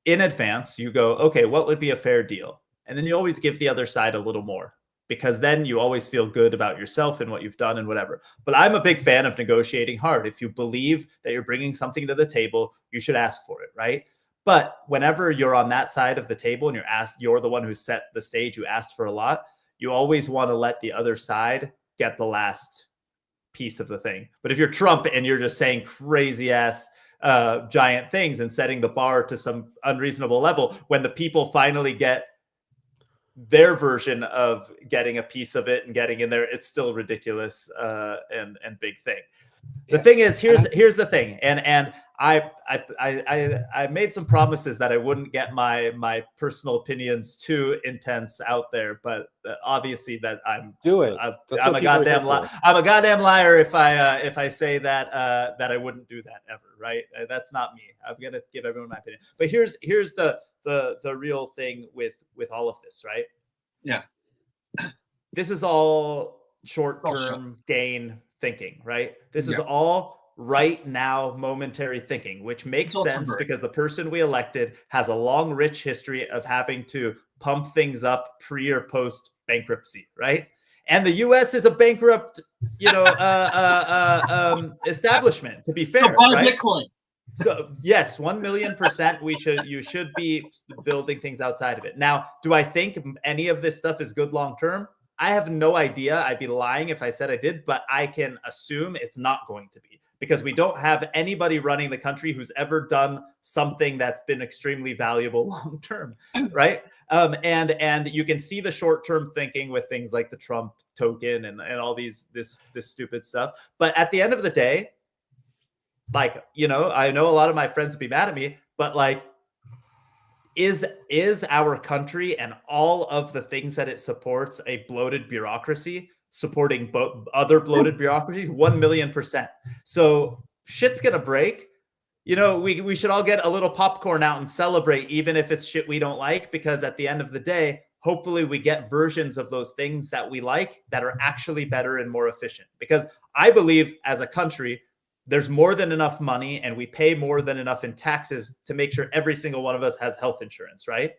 in advance, you go, okay, what would be a fair deal? And then you always give the other side a little more, because then you always feel good about yourself and what you've done and whatever. But I'm a big fan of negotiating hard. If you believe that you're bringing something to the table, you should ask for it, right? But whenever you're on that side of the table and you're the one who set the stage, you asked for a lot, you always want to let the other side get the last piece of the thing. But if you're Trump and you're just saying crazy ass giant things and setting the bar to some unreasonable level, when the people finally get their version of getting a piece of it and getting in there, it's still ridiculous and big thing. The thing is, here's the thing, and I made some promises that I wouldn't get my personal opinions too intense out there, but obviously that I'm a goddamn liar. I'm a goddamn liar if I say that I wouldn't do that ever, right? That's not me. I'm gonna give everyone my opinion. But here's the real thing with all of this, right? Yeah. This is all short-term gain thinking, right? This is all right now momentary thinking, which makes It's sense because the person we elected has a long, rich history of having to pump things up pre or post bankruptcy, right? And the U.S. is a bankrupt, establishment. To be fair, So buy right? Bitcoin. So yes, 1,000,000%. You should be building things outside of it. Now, do I think any of this stuff is good long term? I have no idea. I'd be lying if I said I did, but I can assume it's not going to be because we don't have anybody running the country who's ever done something that's been extremely valuable long term, right? And you can see the short term thinking with things like the Trump token and all this stupid stuff. But at the end of the day, like, I know a lot of my friends would be mad at me, but like, is our country and all of the things that it supports a bloated bureaucracy supporting other bloated bureaucracies? 1,000,000%. So shit's gonna break. We should all get a little popcorn out and celebrate, even if it's shit we don't like, because at the end of the day, hopefully we get versions of those things that we like that are actually better and more efficient. Because I believe as a country, there's more than enough money and we pay more than enough in taxes to make sure every single one of us has health insurance, right?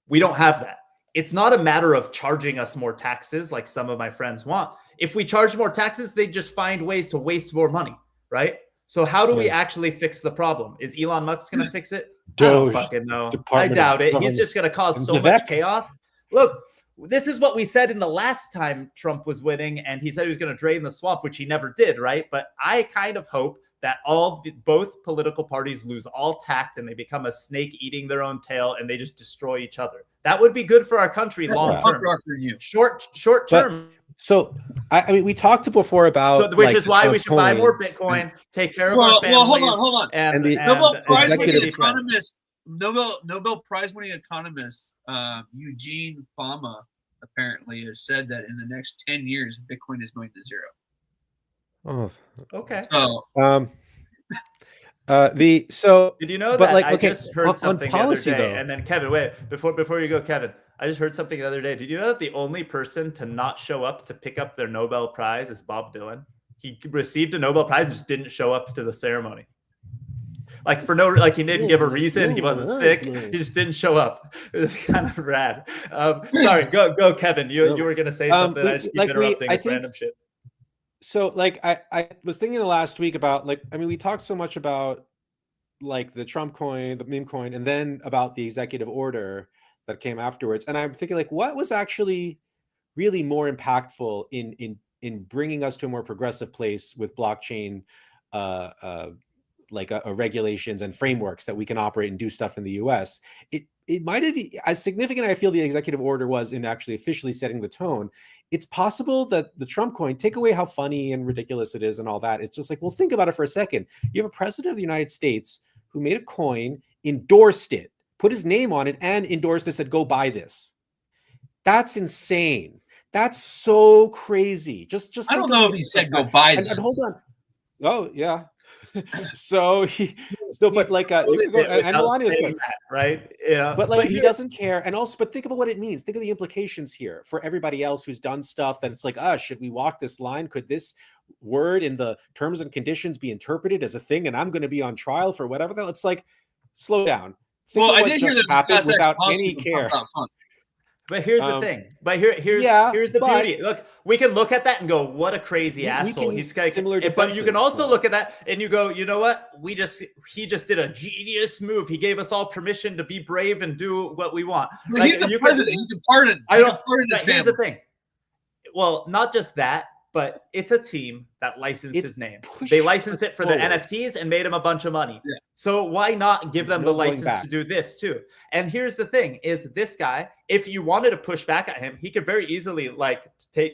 We don't have that. It's not a matter of charging us more taxes like some of my friends want. If we charge more taxes, they just find ways to waste more money, right? So how do we actually fix the problem? Is Elon Musk going to fix it? I don't fucking know. I doubt it. He's just going to cause so much chaos. Look, this is what we said in the last time Trump was winning, and he said he was going to drain the swamp, which he never did, right? But I kind of hope that both political parties lose all tact and they become a snake eating their own tail and they just destroy each other. That would be good for our country long term. Short term. So, I mean, we talked before about which is why we should buy more Bitcoin, take care of our families. Well, hold on. And the Nobel Prize-winning economist, Nobel Prize-winning economist Eugene Fama apparently has said that in the next 10 years, Bitcoin is going to zero. Oh, okay. Did you know that? Like, I just heard something policy, the other day, though. And then Kevin, wait, before you go, Kevin, I just heard something the other day. Did you know that the only person to not show up to pick up their Nobel Prize is Bob Dylan? He received a Nobel Prize and just didn't show up to the ceremony. Like he didn't give a reason. He wasn't sick. He just didn't show up. It was kind of rad. Sorry, go, Kevin. You were gonna say something. I just keep interrupting with random shit. So like I was thinking the last week about we talked so much about like the Trump coin, the meme coin, and then about the executive order that came afterwards. And I'm thinking like, what was actually really more impactful in bringing us to a more progressive place with blockchain, regulations and frameworks that we can operate and do stuff in the US. It might have as significant, I feel, the executive order was in actually officially setting the tone. It's possible that the Trump coin, take away how funny and ridiculous it is and all that. It's just like, well, think about it for a second. You have a president of the United States who made a coin, endorsed it, put his name on it, and endorsed it, said, go buy this. That's insane. That's so crazy. Just I don't know if he said go buy this. And hold on. Oh, yeah. So but like and Melania is good, right? Yeah, but he doesn't care. And also, but think about what it means. Think of the implications here for everybody else who's done stuff that it's like, should we walk this line? Could this word in the terms and conditions be interpreted as a thing? And I'm going to be on trial for whatever. It's like, slow down. Think of what just happened without any care. But here's the thing. But here's the beauty. Look, we can look at that and go, "What a crazy asshole!" He's like, but you can also look at that and you go, "You know what? He just did a genius move. He gave us all permission to be brave and do what we want." Well, he's the president. He can pardon. Here's the thing. Well, not just that, but it's a team that licensed his name. They licensed it for the NFTs and made him a bunch of money. Yeah. So why not give them the license to do this too? And here's the thing: is this guy, if you wanted to push back at him, he could very easily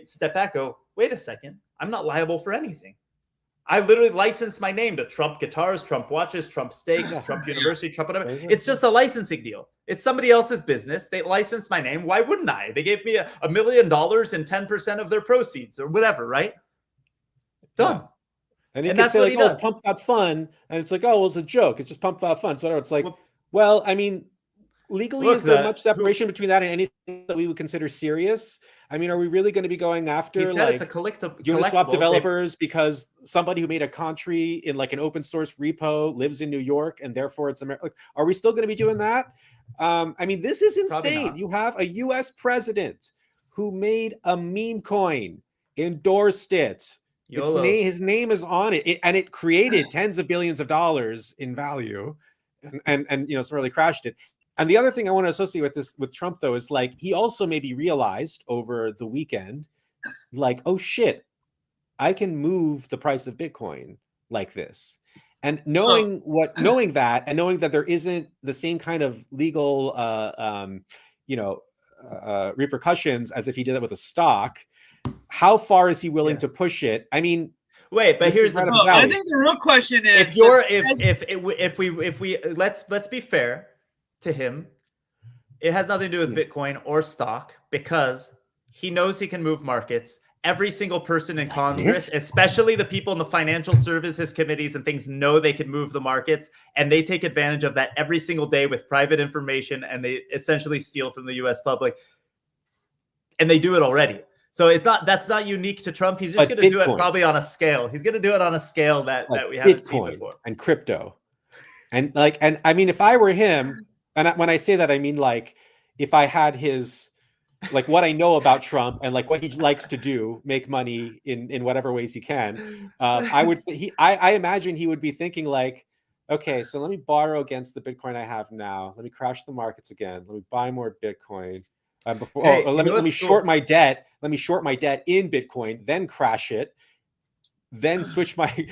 step back, go, wait a second, I'm not liable for anything. I literally licensed my name to Trump guitars, Trump watches, Trump steaks, Trump University, Trump whatever. It's just a licensing deal. It's somebody else's business. They licensed my name. Why wouldn't I? They gave me $1 million and 10% of their proceeds or whatever, right? Done. Yeah. And he can say like, it's Pump That Fun. And it's like, oh, well, it's a joke. It's just Pump That Fun. So whatever. It's like, well, I mean, legally, Look, is there much separation between that and anything that we would consider serious? I mean, are we really going to be going after He said like it's a collectible. Uniswap developers because somebody who made a country in like an open source repo lives in New York and therefore it's America? Like, are we still going to be doing that? I mean, this is insane. You have a U.S. president who made a meme coin, endorsed it. His name is on it, and it created tens of billions of dollars in value, and you know, sort of crashed it. And the other thing I want to associate with Trump, though, is like he also maybe realized over the weekend, like, oh shit, I can move the price of Bitcoin like this. And knowing that, and knowing that there isn't the same kind of legal, repercussions as if he did it with a stock, how far is he willing to push it? I mean, wait, but here's I think the real question is: if we let's be fair to him, it has nothing to do with Bitcoin or stock because he knows he can move markets. Every single person in Congress, especially the people in the financial services committees and things, know they can move the markets, and they take advantage of that every single day with private information, and they essentially steal from the U.S. public, and they do it already. So that's not unique to Trump. He's just going to do it probably on a scale. He's going to do it on a scale that we haven't seen before. And crypto, and I mean, if I were him, and when I say that, I mean like if I had his. Like what I know about Trump and like what he likes to do, make money in whatever ways he can. I imagine he would be thinking like, okay, so let me borrow against the Bitcoin I have now. Let me crash the markets again. Let me buy more Bitcoin. Let me short my debt. Let me short my debt in Bitcoin, then crash it, then switch my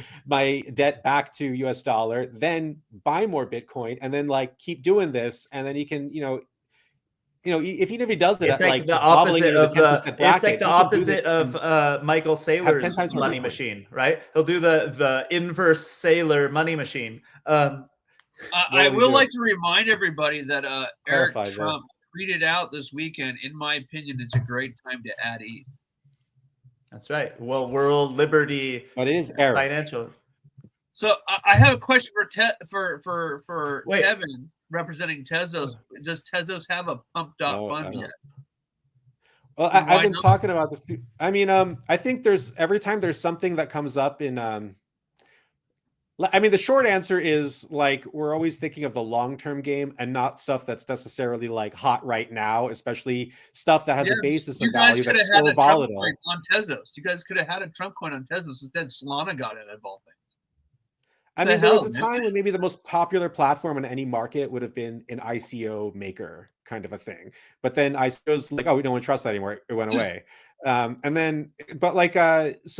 debt back to US dollar, then buy more Bitcoin, and then like keep doing this, and then he can, if he does it, it's like the opposite of Michael Saylor's money machine, right? He'll do the inverse Saylor money machine. I will like to remind everybody that Eric Trump tweeted out this weekend. In my opinion, it's a great time to add ETH. That's right. Well, world liberty, but it is Eric. Financial. So I have a question for Kevin. Representing Tezos, does Tezos have a pump.fund yet? Well, I've been talking about this. I mean, I think every time there's something that comes up in, I mean, the short answer is like we're always thinking of the long-term game and not stuff that's necessarily like hot right now, especially stuff that has a basis of value that's still volatile. On Tezos, you guys could have had a Trump coin on Tezos instead. Solana got it of all things. I mean, there was a time when maybe the most popular platform in any market would have been an ICO maker kind of a thing. But then ICO's like, oh, we don't want to trust that anymore. It went away. So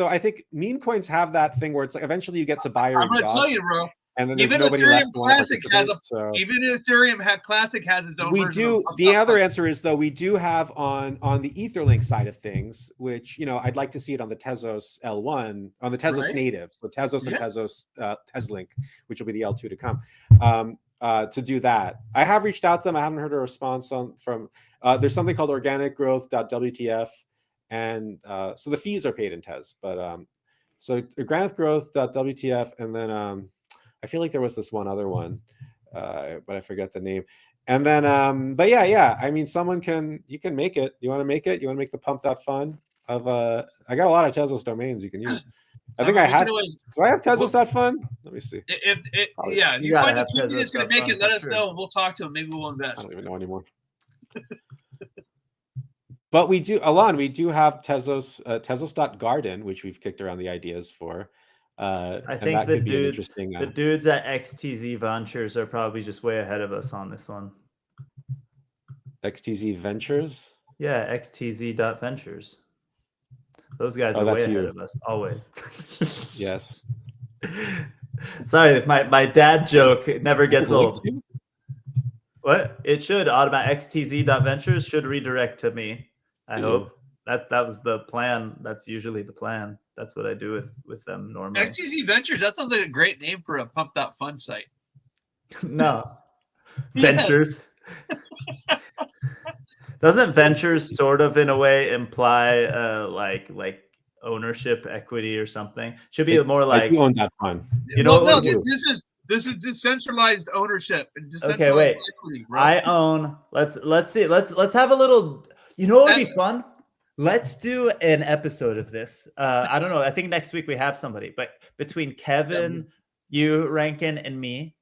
I think meme coins have that thing where it's like eventually you get to buy or exhaust. I'm going to tell you, bro. And then there's nobody left to even Ethereum Classic has its own. We do. The other answer is though we do have on the Etherlink side of things, which I'd like to see it on the Tezos L1 on the Tezos native, so Tezos and Tezos Tezlink, which will be the L2 to come. To do that, I have reached out to them. I haven't heard a response from. There's something called organicgrowth.wtf, and so the fees are paid in Tez, but so organicgrowth.wtf, and then I feel like there was this one other one, but I forget the name. And then, but yeah. I mean, you can make it. You want to make it? You want to make the pump.fun of I got a lot of Tezos domains you can use. I think I have. Do I have Tezos.fun? Let me see. If you find the community that's going to make it, let us know. We'll talk to them. Maybe we'll invest. I don't even know anymore. But we do, Alon, we do have Tezos, Tezos.garden, which we've kicked around the ideas for. I think the dudes at XTZ Ventures are probably just way ahead of us on this one. XTZ Ventures? Yeah, XTZ.Ventures. Those guys are way ahead of us, always. Yes. Sorry, my dad joke never gets old. What? It should XTZ.Ventures should redirect to me. I hope. That was the plan. That's usually the plan. That's what I do with them normally. XTZ Ventures, that sounds like a great name for a pump.fun site. No. Ventures. Doesn't ventures sort of in a way imply like ownership equity or something? Should be more like you own that fund. This This is decentralized ownership and decentralized Okay, wait. equity, bro. I own. Let's see. Let's have a little. You know what would be fun? Let's do an episode of this. I don't know. I think next week we have somebody, but between Kevin, you, Rankin, and me,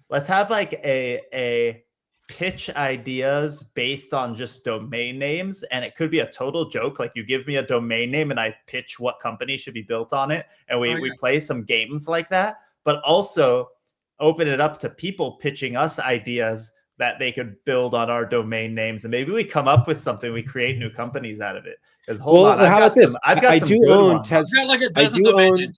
let's have like a pitch ideas based on just domain names, and it could be a total joke. Like you give me a domain name and I pitch what company should be built on it, and we play some games like that. But also open it up to people pitching us ideas that they could build on our domain names, and maybe we come up with something. We create new companies out of it. Because hold on, how about this? I've got I some do good own ones. Tesla. Like I do own.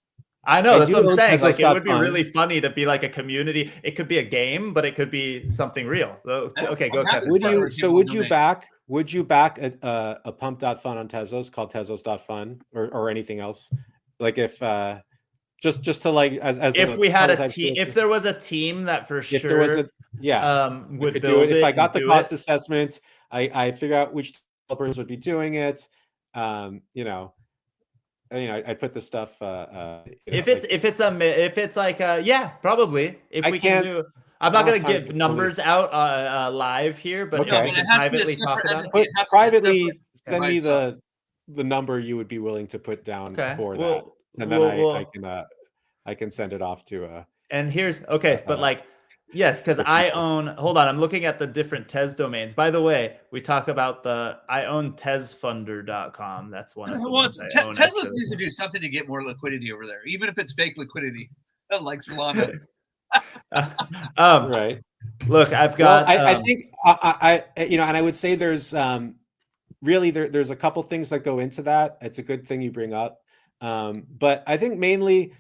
I know, that's what I'm saying. Like, it would be Tezos.fun. really funny to be like a community. It could be a game, but it could be something real. So, okay, go, Kevin. Would you back a pump.fun on Tezos called Tezos.fun or anything else? Like if just to like as if we had a team, if there was a team that for sure, if there was a would do it. If I got the cost assessment, I figure out which developers would be doing it. I put the stuff. If it's like probably if we can do. I'm not going to give numbers out live here, but okay. we can privately talk about it. Privately, send me the number you would be willing to put down for that, and then I can send it off to. And here's but like. Yes, because I own. Hold on, I'm looking at the different Tez domains. By the way, we talk about I own tezfunder.com. That's one of the ones I own. Tesla needs to do something to get more liquidity over there, even if it's fake liquidity, like Solana. Right. Look, I've got. Well, I think and I would say there's really there's a couple things that go into that. It's a good thing you bring up, but I think mainly.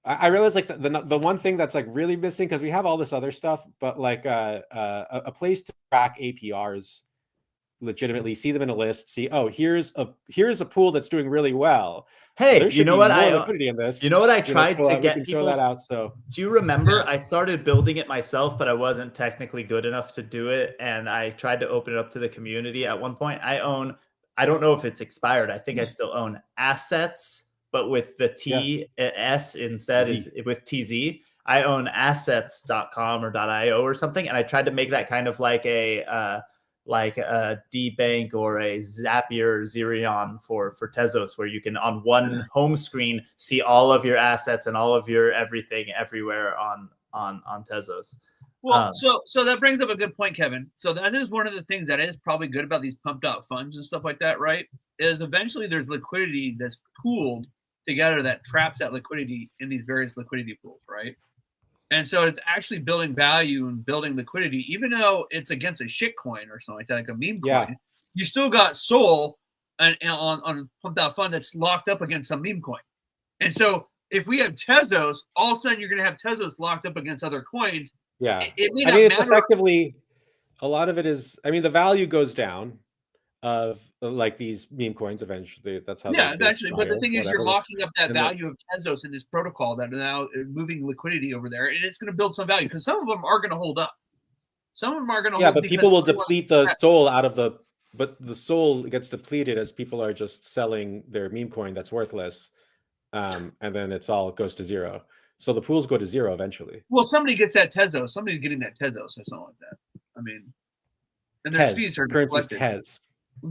I realize like the one thing that's like really missing, because we have all this other stuff, but like a place to track APRs legitimately, see them in a list, see, oh, here's a pool that's doing really well. Hey, there you know what? liquidity in this. You know what I tried to get people throw that out. So do you remember I started building it myself, but I wasn't technically good enough to do it, and I tried to open it up to the community at one point. I don't know if it's expired. I think I still own Assets. But with the S instead is with TZ. I own assets.com or .io or something, and I tried to make that kind of like a DBank or a Zapier or Xerion for Tezos, where you can on one home screen see all of your assets and all of your everything everywhere on Tezos. Well, so that brings up a good point, Kevin. So that is one of the things that is probably good about these pumped out funds and stuff like that, right? Is eventually there's liquidity that's pooled together that traps that liquidity in these various liquidity pools, right? And so it's actually building value and building liquidity, even though it's against a shit coin or something like that, like a meme coin. You still got Sol on pumped out fund that's locked up against some meme coin. And so if we have Tezos, all of a sudden you're going to have Tezos locked up against other coins. Yeah. It may I not mean, it's matter. effectively a lot of it is. I mean, the value goes down of like these meme coins eventually. That's how. Yeah, eventually. But the thing is, you're locking up that value of Tezos in this protocol that are now moving liquidity over there, and it's going to build some value because some of them are going to hold up. Some of them are going to hold. Yeah, but people will deplete the Sol out of the. But the Sol gets depleted as people are just selling their meme coin that's worthless, and then it goes to zero. So the pools go to zero eventually. Well, somebody gets that Tezos. Somebody's getting that Tezos or something like that. I mean, and their fees are currency's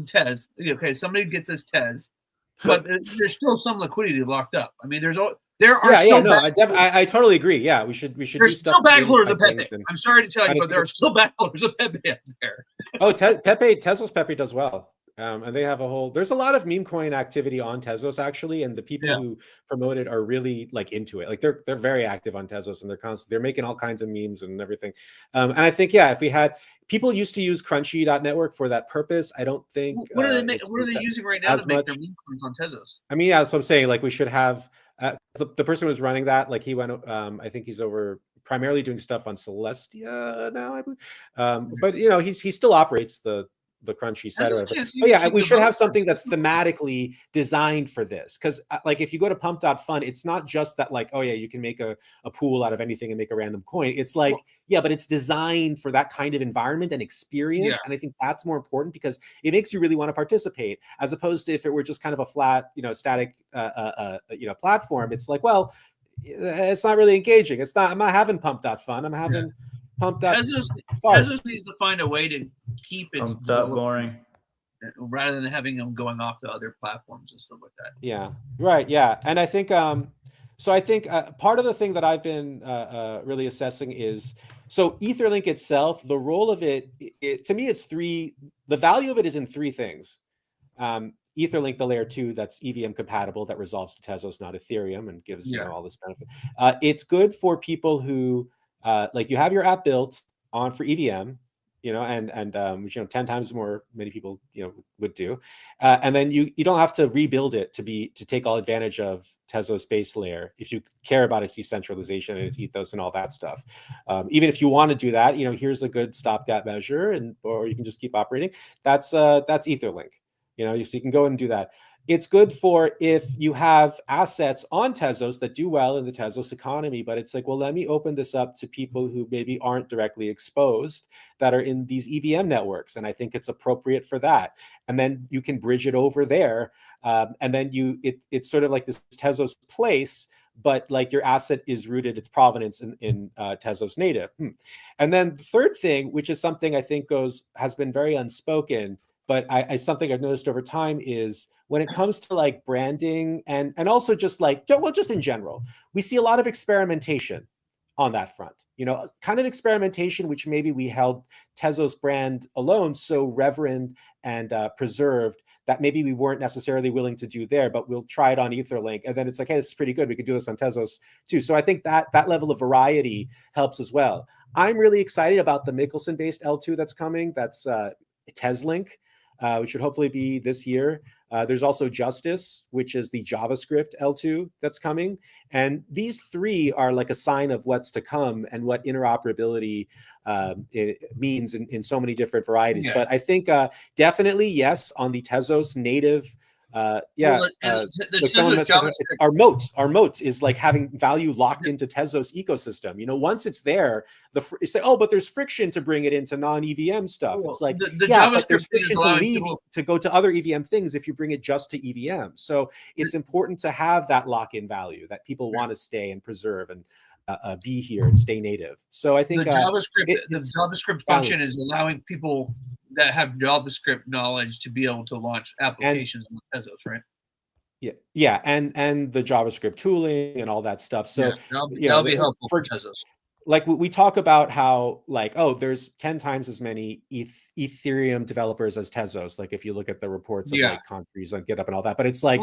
Tez. Okay, somebody gets this Tez, but there's still some liquidity locked up. I mean, there are I totally agree. Yeah, we should. There's still backholders of Pepe. I'm sorry to tell you, but there are still backholders of Pepe out there. Oh, Tezos Pepe does well. And they have there's a lot of meme coin activity on Tezos actually, and the people who promote it are really like into it. Like they're very active on Tezos, and they're making all kinds of memes and everything. And I think if we had people used to use Crunchy.network for that purpose, I don't think. What are they using right now to make their meme coins on Tezos? I mean, that's what I'm saying. Like we should have the person who was running that. Like he went. I think he's over primarily doing stuff on Celestia now. I believe. But he still operates the Crunchy setter. But we should have something that's thematically designed for this. Because like if you go to pump.fun, it's not just that like, you can make a pool out of anything and make a random coin. It's like, but it's designed for that kind of environment and experience. And I think that's more important because it makes you really want to participate, as opposed to if it were just kind of a flat, static platform. It's like, well, it's not really engaging. I'm not having pump.fun. I'm having pump. Tezos Fart. needs to find a way to keep its Pumped up boring. rather than having them going off to other platforms and stuff like that. Yeah, right. Yeah, and I think so. I think part of the thing that I've been really assessing is so Etherlink itself. The role of it to me, it's three. The value of it is in three things. Etherlink, the layer 2 that's EVM compatible, that resolves to Tezos, not Ethereum, and gives all this benefit. It's good for people who like you have your app built on for EVM, and 10 times more many people would do, and then you don't have to rebuild it to take all advantage of Tezos base layer if you care about its decentralization and its ethos and all that stuff. Even if you want to do that, here's a good stopgap measure, or you can just keep operating. That's Etherlink. So you can go and do that. It's good for if you have assets on Tezos that do well in the Tezos economy, but it's like, well, let me open this up to people who maybe aren't directly exposed that are in these EVM networks. And I think it's appropriate for that. And then you can bridge it over there. And then it's sort of like this Tezos place, but like your asset is rooted, its provenance in Tezos native. And then the third thing, which is something I think has been very unspoken, but something I've noticed over time is when it comes to like branding and also just just in general, we see a lot of experimentation on that front, kind of experimentation, which maybe we held Tezos brand alone so reverend and preserved that maybe we weren't necessarily willing to do there, but we'll try it on Etherlink. And then it's like, hey, this is pretty good. We could do this on Tezos too. So I think that level of variety helps as well. I'm really excited about the Michelson-based L2 that's coming. That's Tezlink. Which should hopefully be this year. There's also Justice, which is the JavaScript L2 that's coming. And these three are like a sign of what's to come and what interoperability it means in so many different varieties. But I think definitely, yes, on the Tezos native. Our moat is like having value locked into Tezos ecosystem. Once it's there, it's like, oh, but there's friction to bring it into non-EVM stuff. It's like, but there's friction to lead to go to other EVM things if you bring it just to EVM. So it's important to have that lock-in value that people want to stay and preserve and be here and stay native. So I think the JavaScript function is allowing people that have JavaScript knowledge to be able to launch applications in Tezos, right? Yeah, and the JavaScript tooling and all that stuff. So that'll be helpful for Tezos. Like we talk about how there's 10 times as many Ethereum developers as Tezos. Like if you look at the reports of like countries on GitHub and all that, but it's like,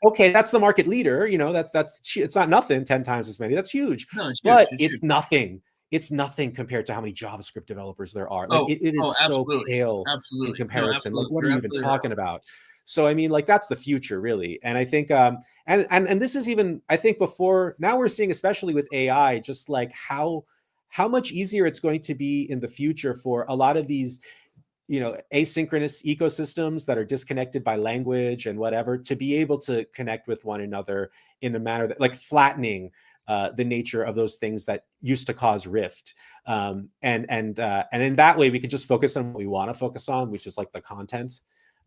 okay, that's the market leader. It's not nothing. 10 times as many. That's huge. No, it's nothing. It's nothing compared to how many JavaScript developers there are. Like it is so pale in comparison. Like what are you even talking about? So I mean, like that's the future, really. And I think, and this is even, I think before now we're seeing, especially with AI, just like how much easier it's going to be in the future for a lot of these, asynchronous ecosystems that are disconnected by language and whatever to be able to connect with one another in a manner that, like, flattening the nature of those things that used to cause rift, and in that way we could just focus on what we want to focus on, which is like the content.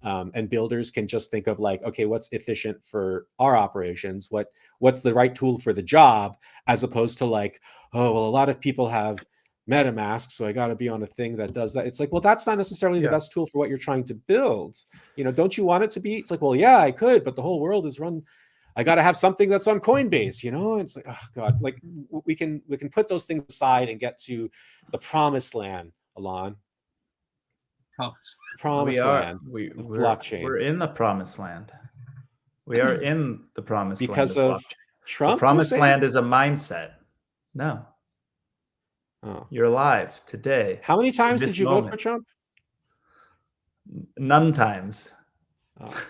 And builders can just think of like, okay, what's efficient for our operations? What's the right tool for the job, as opposed to like, oh, well, a lot of people have MetaMask, so I got to be on a thing that does that. It's like, well, that's not necessarily the best tool for what you're trying to build. Don't you want it to be? It's like, well, yeah, I could, but the whole world is run. I got to have something that's on Coinbase, It's like, oh God, like we can put those things aside and get to the promised land, Alon. Promised land. Blockchain. We're in the promised land. We are in the promised land because of Trump. The promised land is a mindset. No. Oh. You're alive today. How many times did you vote for Trump? None times. Oh.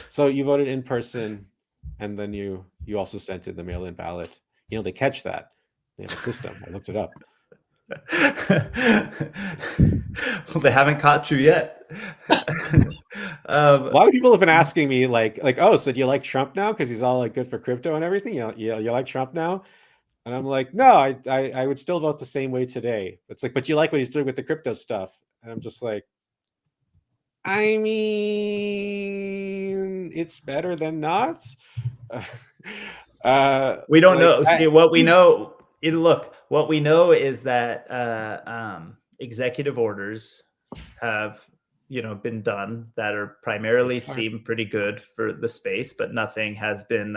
So you voted in person, and then you also sent in the mail-in ballot. They catch that. They have a system. I looked it up. Well, they haven't caught you yet. A lot of people have been asking me like, oh, so do you like Trump now because he's all like good for crypto and everything? You like Trump now? And I'm like, no, I would still vote the same way today. It's like, but you like what he's doing with the crypto stuff? And I'm just like, I mean, it's better than not. We don't know. like, See, what we know. What we know is that executive orders have been done that are primarily seem pretty good for the space, but nothing has been.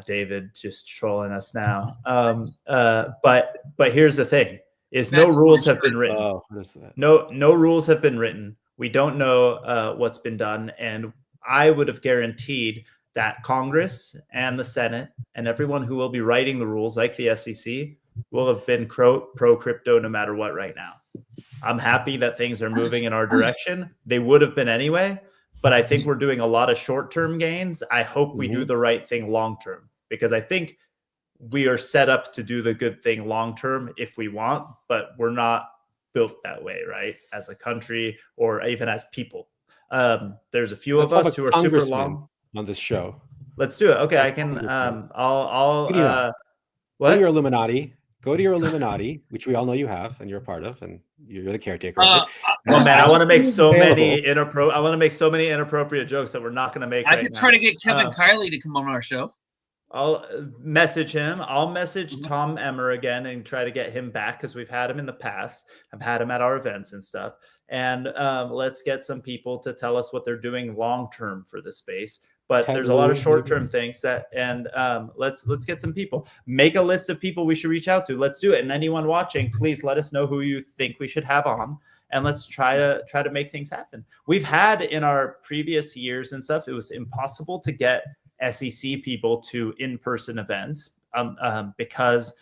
David just trolling us now. But here's the thing: is no rules have been written. Oh, what is that? No rules have been written. We don't know what's been done, and I would have guaranteed that Congress and the Senate and everyone who will be writing the rules, like the SEC, will have been pro crypto no matter what right now. I'm happy that things are moving in our direction. They would have been anyway, but I think we're doing a lot of short-term gains. I hope we do the right thing long-term, because I think we are set up to do the good thing long-term if we want, but we're not built that way, right? As a country or even as people. There's a few of us who are super long on this show. Let's do it. Okay, I can. I'll. What? Go to your Illuminati. Go to your Illuminati, which we all know you have, and you're a part of, and you're the caretaker of it. Well, man, I want to make so many inappropriate jokes that we're not going to make. I could try to get Kevin Kiley to come on our show. I'll message him. I'll message Tom Emmer again and try to get him back, because we've had him in the past. I've had him at our events and stuff. And let's get some people to tell us what they're doing long term for the space. But there's a lot of short-term things let's get some people. Make a list of people we should reach out to. Let's do it. And anyone watching, please let us know who you think we should have on, and let's try to make things happen. We've had in our previous years and stuff, it was impossible to get SEC people to in-person events because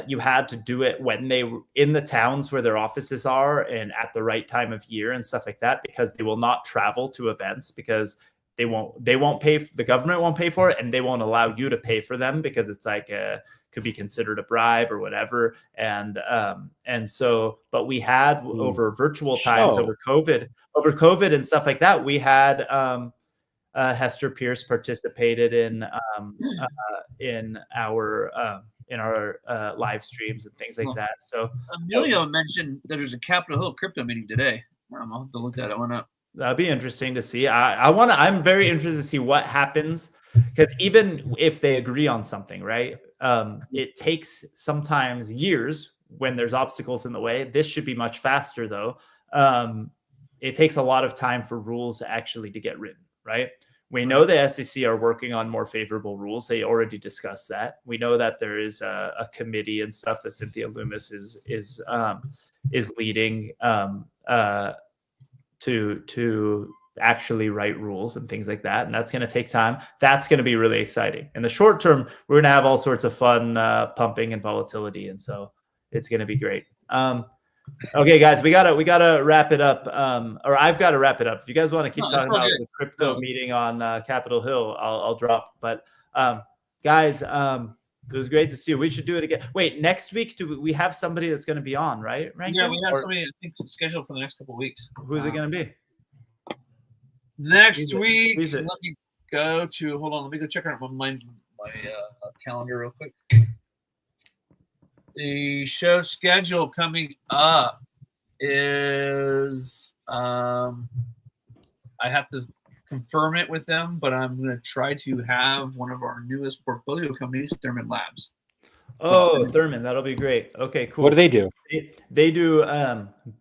you had to do it when they were in the towns where their offices are and at the right time of year and stuff like that, because they will not travel to events because they won't pay. The government won't pay for it, and they won't allow you to pay for them because it's like could be considered a bribe or whatever. And so, but we had over virtual times, over COVID and stuff like that, we had Hester Pierce participated in our live streams and things like that. So Emilio mentioned that there's a Capitol Hill crypto meeting today. I'll have to look that one up. That'd be interesting to see. I'm very interested to see what happens, because even if they agree on something, right? It takes sometimes years when there's obstacles in the way. This should be much faster though. It takes a lot of time for rules actually to get written, right? We know the SEC are working on more favorable rules. They already discussed that. We know that there is a committee and stuff that Cynthia Loomis is leading to actually write rules and things like that. And that's going to take time. That's going to be really exciting. In the short term, we're going to have all sorts of fun pumping and volatility. And so it's going to be great. Okay, guys, we gotta wrap it up. Or I've got to wrap it up. If you guys want to keep talking about the crypto meeting on Capitol Hill, I'll drop. But guys, it was great to see you. We should do it again. Wait, next week, do we have somebody that's going to be on, right? Rankin? Yeah, we have somebody, I think, scheduled for the next couple of weeks. Who's it going to be? Next week, let me go to, hold on, let me go check out my calendar real quick. The show schedule coming up is, I have to confirm it with them, but I'm going to try to have one of our newest portfolio companies, Thurman Labs. Oh, Thurman, that'll be great. Okay, cool. What do they do? They do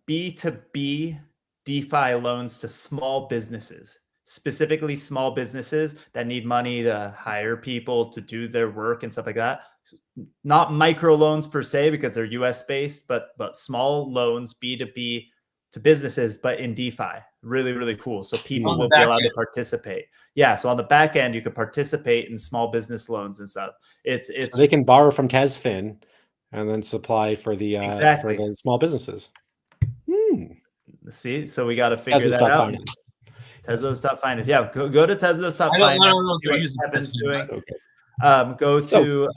B2B DeFi loans to small businesses, specifically small businesses that need money to hire people to do their work and stuff like that. Not micro loans per se, because they're US based, but small loans, B2B to businesses, but in DeFi. Really, really cool. So people will be allowed to participate. Yeah. So on the back end, you could participate in small business loans and stuff. It's so they can borrow from TezFin and then supply for the for the small businesses. See, so we got to figure that out. Tezos.finance. Yeah, go to Tezos.finance. Go to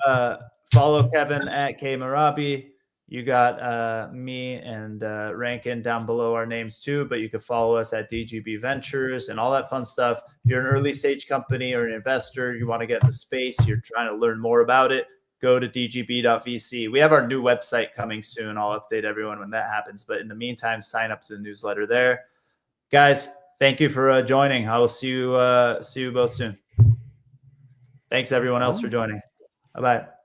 follow Kevin at K Marabi. You got me and Rankin down below our names too, but you can follow us at DGB Ventures and all that fun stuff. If you're an early stage company or an investor, you want to get in the space, you're trying to learn more about it, go to dgb.vc. We have our new website coming soon. I'll update everyone when that happens. But in the meantime, sign up to the newsletter there. Guys, thank you for joining. I will see you both soon. Thanks everyone else for joining. Bye bye.